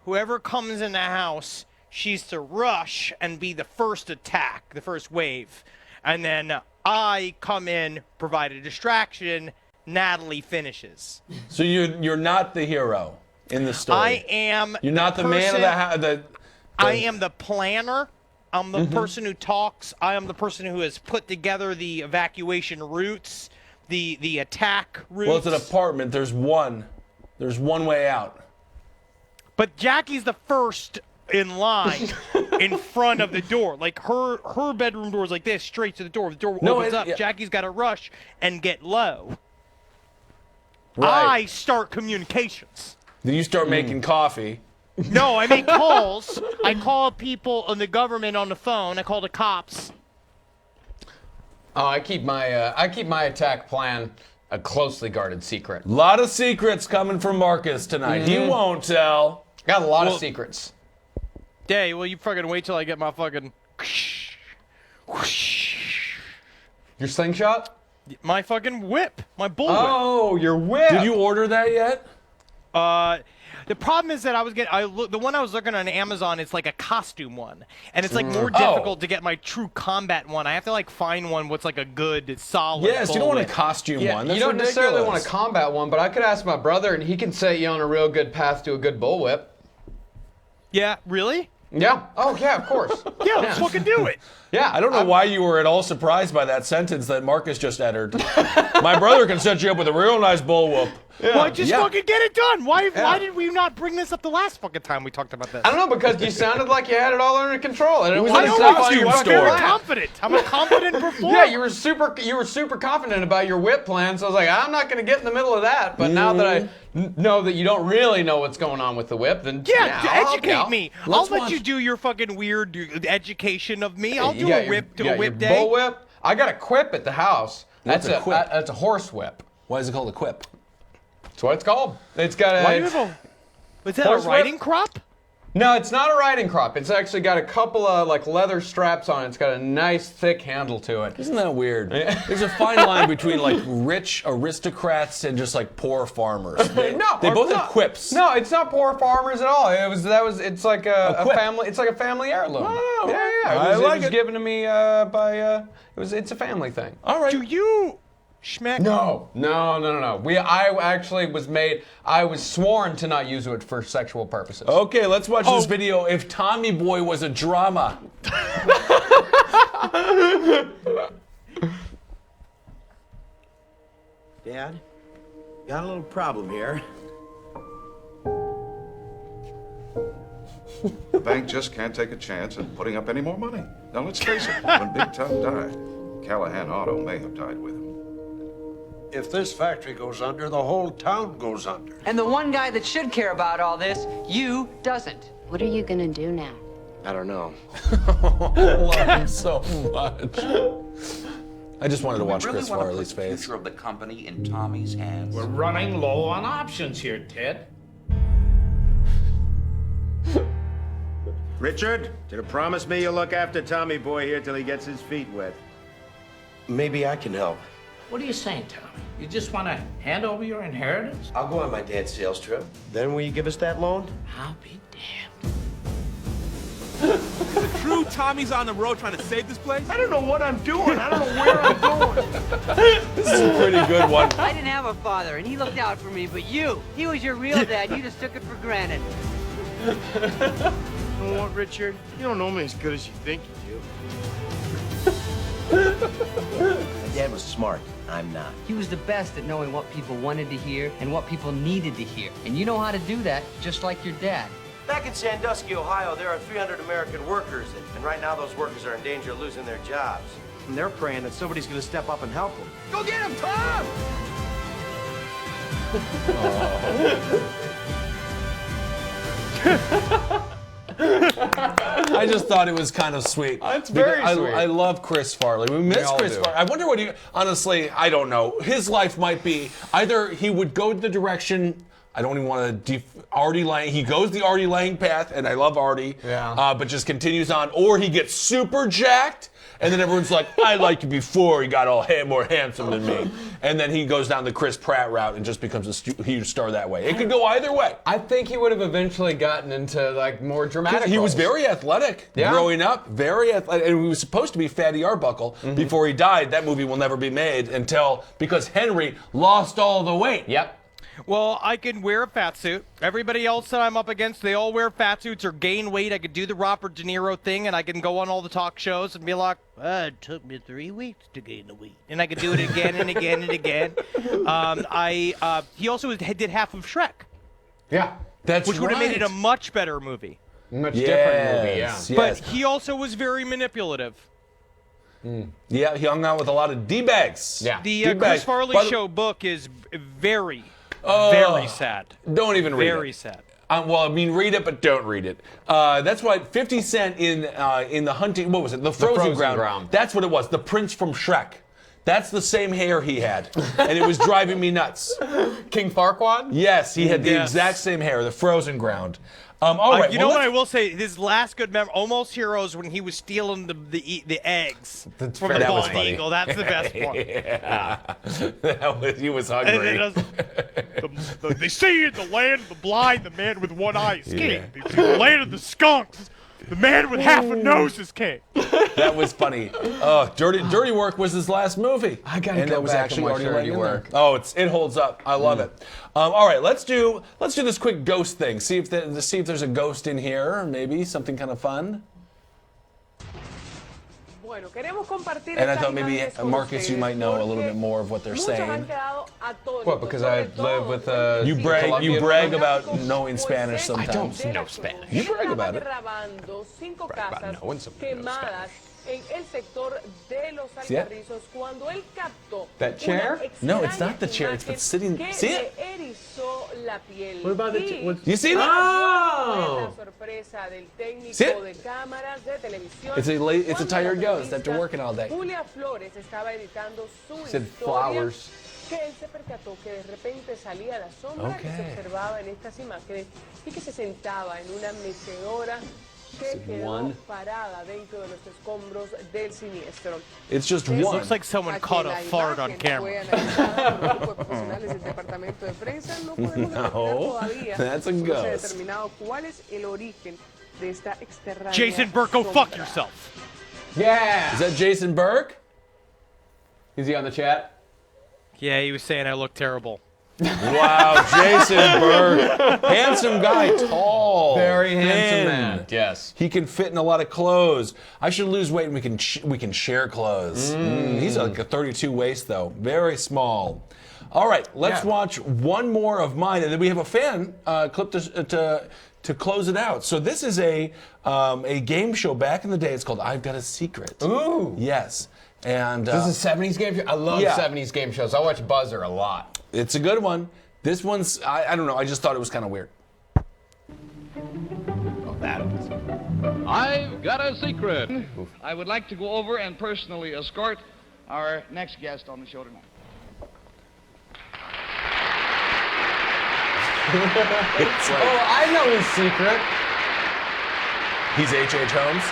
Whoever comes in the house, she's to rush and be the first attack, the first wave, and then I come in, provide a distraction. Natalie finishes. So you're not the hero in the story. I am. You're not the man of the house. I am the planner. I'm the person who talks. I am the person who has put together the evacuation routes, the attack routes. Well, it's an apartment. There's one way out. But Jackie's the first in line in front of the door. Like her bedroom door is like this, straight to the door. The door opens up. Yeah. Jackie's got to rush and get low. Right. I start communications. Then you start making coffee. No, I make calls. I call people in the government on the phone. I call the cops. Oh, I keep my attack plan a closely guarded secret. A lot of secrets coming from Marcus tonight. He won't tell. Got a lot of secrets. Yeah, well, you fucking wait till I get my fucking... Your slingshot? My fucking whip. My bull whip. Oh, your whip. Did you order that yet? The problem is that the one I was looking on Amazon, it's like a costume one, and it's like more difficult to get my true combat one. I have to like find one what's like a good, solid. Yes, you don't want a costume one. That's you don't necessarily ridiculous. want a combat one, but I could ask my brother, and he can set you on a real good path to a good bullwhip. Yeah, really? Yeah. Oh, yeah, of course. Yeah, let's fucking do it. Yeah. I don't know why you were at all surprised by that sentence that Marcus just uttered. My brother can set you up with a real nice bull whoop. Yeah. Well, just fucking get it done. Why did we not bring this up the last fucking time we talked about this? I don't know, because you sounded like you had it all under control, and it was in a costume store. I'm confident. I'm a confident performer. Yeah, you were super confident about your whip plan, so I was like, I'm not going to get in the middle of that. But now that I know that you don't really know what's going on with the whip, then educate me. I'll let watch. You do your fucking weird education of me. I'll do You got a whip your whip day. bull whip. I got a quip at the house. What's a quip? That's a horse whip. Why is it called a quip? That's what it's called. It's got a. Why do you have a? Is that a horse whip? riding crop? No, it's not a riding crop. It's actually got a couple of like leather straps on it. It's got a nice thick handle to it. Isn't that weird? There's a fine line between like rich aristocrats and just like poor farmers. They both have quips. No, it's not poor farmers at all. It's like a family. It's like a family heirloom. Oh, yeah. It was given to me by. It's a family thing. All right. Do you? Schmeck? No. I was sworn to not use it for sexual purposes. Okay, let's watch this video. If Tommy Boy was a drama. Dad, got a little problem here. The bank just can't take a chance at putting up any more money. Now, let's face it, when Big Tom died, Callahan Auto may have died with him. If this factory goes under, the whole town goes under. And the one guy that should care about all this, you, doesn't. What are you gonna do now? I don't know. I love him so much. I just wanted to watch Chris Farley's face. The future of the company in Tommy's hands. We're running low on options here, Ted. Richard, did you promise me you'll look after Tommy Boy here till he gets his feet wet? Maybe I can help. What are you saying, Tommy? You just want to hand over your inheritance? I'll go on my dad's sales trip. Then will you give us that loan? I'll be damned. Is it true Tommy's on the road trying to save this place? I don't know what I'm doing. I don't know where I'm going. This is a pretty good one. I didn't have a father, and he looked out for me, but he was your real dad. You just took it for granted. You know what, Richard? You don't know me as good as you think you do. My dad was smart. I'm not. He was the best at knowing what people wanted to hear and what people needed to hear. And you know how to do that, just like your dad. Back in Sandusky, Ohio, there are 300 American workers, and right now those workers are in danger of losing their jobs. And they're praying that somebody's going to step up and help them. Go get him, Tom! I just thought it was kind of sweet. It's very sweet. I love Chris Farley. We miss Chris Farley. I wonder what honestly, I don't know. His life might be either he would go the direction. I don't even want to Artie Lang. He goes the Artie Lang path, and I love Artie. Yeah. But just continues on, or he gets super jacked, and then everyone's like, "I liked you before. He got all more handsome than me," and then he goes down the Chris Pratt route and just becomes a huge star that way. It could go either way. I think he would have eventually gotten into like more dramatic. He was roles. very athletic growing up, very athletic, and he was supposed to be Fatty Arbuckle before he died. That movie will never be made because Henry lost all the weight. Yep. Well, I can wear a fat suit. Everybody else that I'm up against, they all wear fat suits or gain weight. I could do the Robert De Niro thing, and I can go on all the talk shows and be like, it took me 3 weeks to gain the weight. And I could do it again and again and again. He also did half of Shrek. Yeah. Which would have made it a much better movie. Much different movie, yeah. Yes. But he also was very manipulative. Yeah, he hung out with a lot of D-bags. Yeah. The Chris Farley Show book is very sad. Don't even read it. Very sad. Well, I mean, read it, but don't read it. That's what 50 Cent in the hunting. What was it? The Frozen Ground. That's what it was. The Prince from Shrek. That's the same hair he had, and it was driving me nuts. King Farquaad? Yes, he had the exact same hair, the frozen ground. All right, you know what I will say? His last good memory, Almost Heroes, when he was stealing the eggs from the that was bald funny. eagle. That's the best one. Yeah. He was hungry. They say in the land of the blind, the man with one eye is king. They say the land of the skunks, the man with half a nose is king. That was funny. Oh, Dirty Work was his last movie. I gotta and go that was back actually and watch already Dirty in there. Work. Oh, it holds up. I love it. All right, let's do this quick ghost thing. See if there's a ghost in here, or maybe something kind of fun. And I thought maybe Marcus, you might know a little bit more of what they're saying. What? Because I live with a. You brag about knowing Spanish sometimes. I don't know Spanish. You brag about it. Brag about knowing something about Spanish. See it? That chair? No, it's not the chair. It's the sitting. See it? What about the chair? You see that? Oh! See it? It's a tired ghost after working all day. Said flowers. Que él se percató que de repente salía la sombra que se observaba en estas imágenes y que se sentaba en una mecedora que quedó parada dentro de los escombros del siniestro. It's just It one. looks like someone caught a fart on camera. No, that's a ghost. Jason Burke, go fuck yourself. Yeah. Is that Jason Burke? Is he on the chat? Yeah, he was saying I look terrible. Wow, Jason Burke. Handsome guy, tall. Very thin. handsome man. Yes. He can fit in a lot of clothes. I should lose weight and we can share clothes. He's like a 32 waist though. Very small. All right, let's watch one more of mine, and then we have a fan clip to close it out. So this is a game show back in the day. It's called I've Got a Secret. Ooh. Yes. And this is a 70s game show? I love 70s game shows. I watch Buzzer a lot. It's a good one. This one's, I don't know, I just thought it was kind of weird. Oh, that is. I've got a secret. I would like to go over and personally escort our next guest on the show tonight. Oh, I know his secret. He's H.H. Holmes?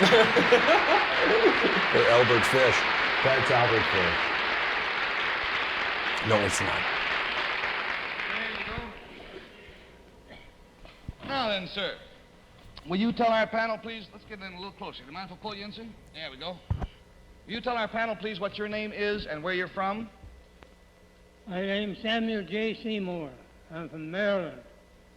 Or Albert Fish? That's Albert Fish. No, it's not. Now then, sir, will you tell our panel, please? Let's get in a little closer. Do you mind if I pull you in, sir? There we go. Will you tell our panel, please, what your name is and where you're from? My name's Samuel J. Seymour. I'm from Maryland.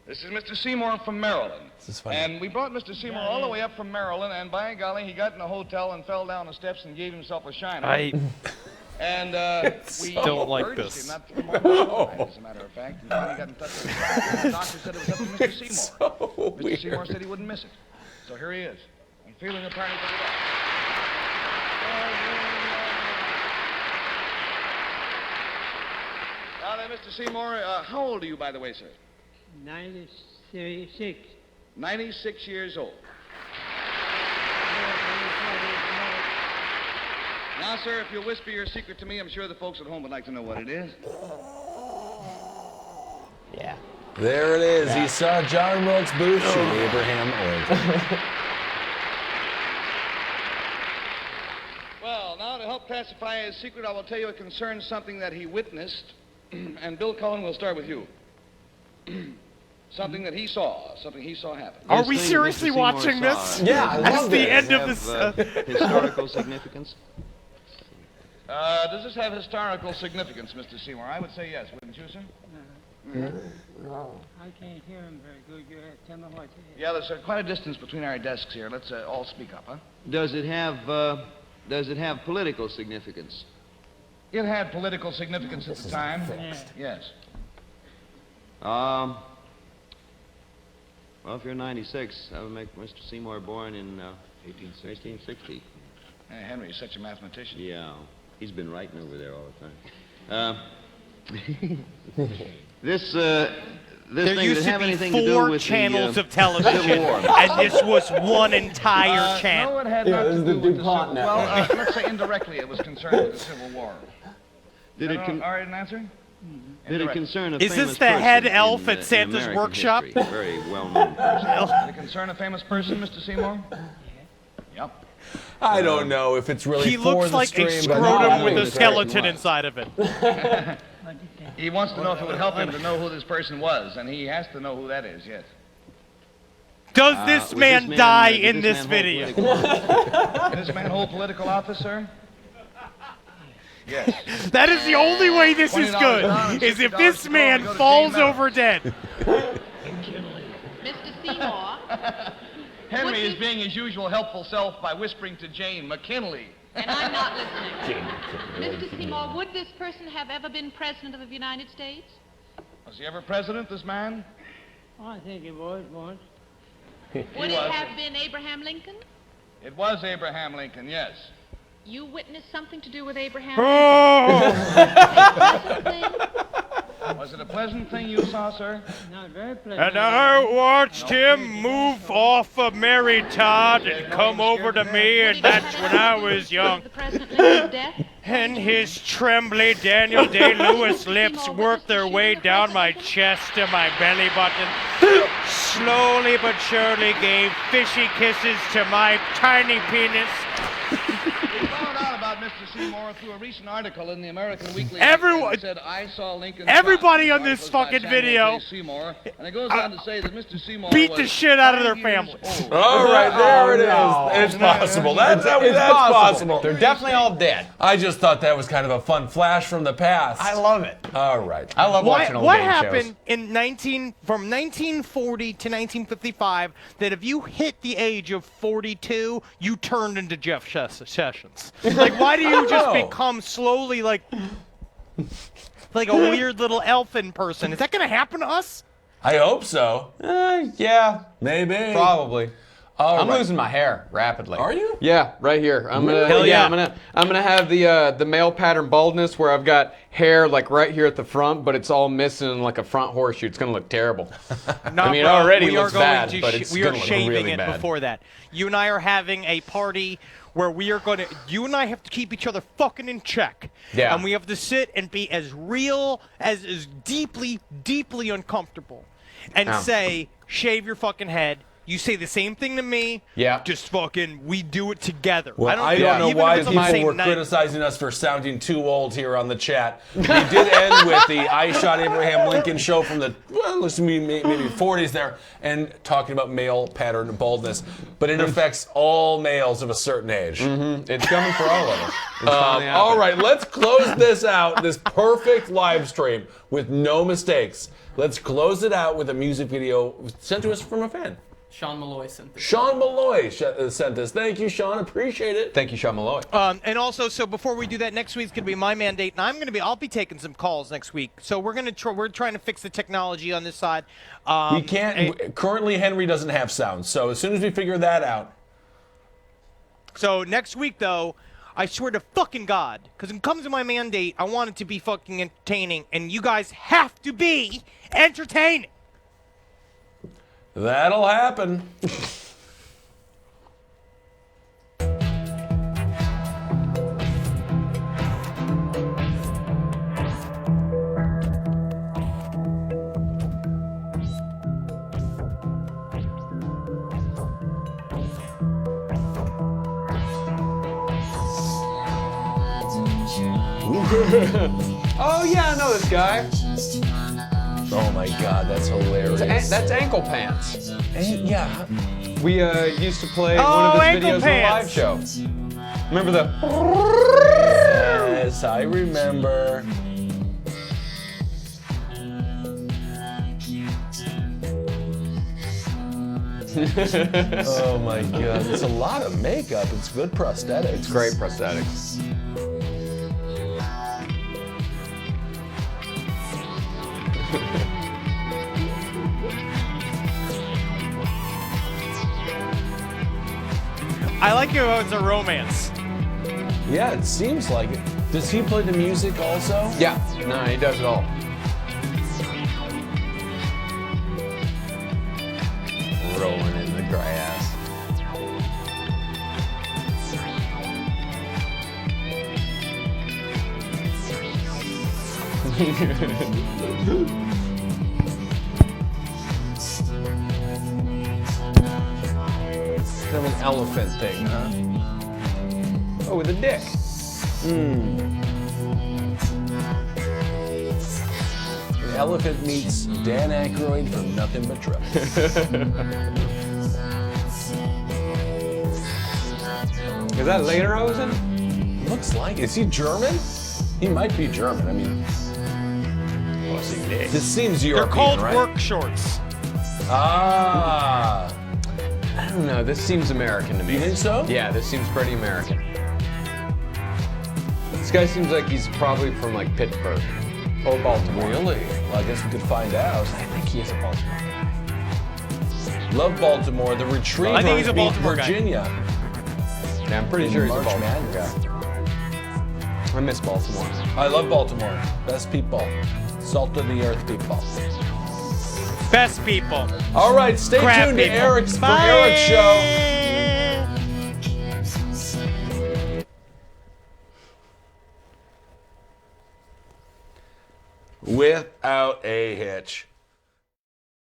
This is Mr. Seymour from Maryland. This is funny. And we brought Mr. Seymour all the way up from Maryland, and by golly, he got in a hotel and fell down the steps and gave himself a shiner. And we don't like urged this. him not to come over tonight, as a matter of fact. And finally got in touch with the doctor. The doctor said it was up to Mr. Seymour. Mr. Seymour said he wouldn't miss it. So here he is. I'm feeling the party for the doctor. Now then, Mr. Seymour, how old are you, by the way, sir? 96. 96 years old. Now, sir, if you'll whisper your secret to me, I'm sure the folks at home would like to know what it is. Yeah. There it is. He saw John Wilkes Booth shoot Abraham Lincoln. Well, now to help classify his secret, I will tell you it concerns something that he witnessed. And Bill Cullen, we'll start with you. Something that he saw happen. Are we seriously watching this? Yeah, I That's love the this. end of this. Historical significance? Does this have historical significance, Mr. Seymour? I would say yes, wouldn't you, sir? No. I can't hear him very good. You have to tell me what it is. Yeah, there's quite a distance between our desks here. Let's all speak up, huh? Does it have political significance? It had political significance at the time. Yes. Well, if you're 96, that would make Mr. Seymour born in 1860. Henry's such a mathematician. Yeah, he's been writing over there all the time. This There thing used does to have be anything to 4 do with channels the, of television, Civil War. and this was one entire channel. No, it had not to do with the Civil War. Well, let's say indirectly it was concerned with the Civil War. Did it All right, an answer? Did it concern a Is famous this the head person elf in, at Santa's American workshop? history? A very well-known person. Did it concern a famous person, Mr. Seymour? Yep. I don't know if it's really He for looks the like stream, a but scrotum with a it's skeleton very inside of it. He wants to know if it would help him to know who this person was, and he has to know who that is, yes. Does this man die in this video? Did this man hold political office, sir? Yes. That is the only way this is $20 good, down and is if $60 this to man go to falls Jane over dead. Mr. Seymour. Henry is being his usual helpful self by whispering to Jane McKinley. And I'm not listening. Mr. Seymour, would this person have ever been President of the United States? Was he ever president, this man? Oh, I think it was once. Would it have been Abraham Lincoln? It was Abraham Lincoln, yes. You witnessed something to do with Abraham Lincoln? Was it a pleasant thing you saw, sir? Not very pleasant. And I watched him move off of Mary Todd and come over to me, and that's when I was young. And his trembly Daniel Day-Lewis lips worked their way down my chest to my belly button. Slowly but surely gave fishy kisses to my tiny penis. We found out about Mr. Seymour through a recent article in the American Weekly. Everyone- That said, I saw Lincoln. Everybody shot." on this Article by fucking Samuel video J. Seymour, and it goes on to say that Mr. Seymour beat was the shit out of their 5 years families. old. All right, there it is. no. It's possible. That's It's possible. They're definitely all dead. I just thought that was kind of a fun flash from the past. I love it. All right. I love watching old What game happened shows. from 1940 to 1955 that if you hit the age of 42, you turned into Jeff Sessions? Like, why do you just become slowly like a weird little elfin person? Is that going to happen to us? I hope so. Yeah, Maybe. probably. All I'm right. losing my hair rapidly. Are you? Yeah, right here. I'm gonna. Hell yeah. I'm gonna have the male pattern baldness where I've got hair like right here at the front, but it's all missing like a front horseshoe. It's gonna look terrible. No, I mean, bro, already we looks are going bad, to but it's we are gonna look shaving really it bad. before that. You and I are having a party where we are going to. You and I have to keep each other fucking in check. Yeah. And we have to sit and be as real as deeply, deeply uncomfortable, and Yeah. say, shave your fucking head. You say the same thing to me. Yeah. Just fucking, we do it together. Well, I don't know even why if it's on the people same were night. criticizing us for sounding too old here on the chat. We did end with the I Shot Abraham Lincoln show from the, well, let's maybe 40s there, and talking about male pattern baldness. But it affects all males of a certain age. It's coming for all of us. It's finally All happening. right, let's close this out, this perfect live stream with no mistakes. Let's close it out with a music video sent to us from a fan. Sean Malloy sent this. Sean Malloy sent this. Thank you, Sean. Appreciate it. Thank you, Sean Malloy. And also, so before we do that, next week's gonna be my mandate, and I'll be taking some calls next week. So we're trying to fix the technology on this side. We can't. Currently, Henry doesn't have sound. So as soon as we figure that out. So next week, though, I swear to fucking God, because when it comes to my mandate, I want it to be fucking entertaining, and you guys have to be entertaining. That'll happen. Oh yeah, I know this guy. Oh my God, that's hilarious. That's Ankle Pants. Yeah. We used to play one Oh, of his Ankle videos on a live Pants. show. Remember the? Yes, I remember. Oh my God, it's a lot of makeup. It's good prosthetics. It's great prosthetics. I like it when it's a romance. Yeah, it seems like it. Does he play the music also? Yeah, no, he does it all. Rolling in the grass. Kind of an elephant thing, huh? Oh, with a dick. An elephant meets Dan Aykroyd from Nothing But Trouble. Is that Lederhosen? Looks like. Is he German? He might be German. I mean, this seems They're European, called right? work shorts. Ah. I don't know. This seems American to me. You think so? Yeah, this seems pretty American. This guy seems like he's probably from like Pittsburgh or Baltimore. Really? Well, I guess we could find out. I think he is a Baltimore guy. Love Baltimore. The Retrievers I think he's a beat Baltimore guy. Virginia. Yeah, I'm pretty in sure he's a March Baltimore Madness. guy. I miss Baltimore. I love Baltimore. Best people. Salt of the earth people. Best people. All right, stay Crap tuned to people. Eric's for Bye. Eric's show. Without a hitch.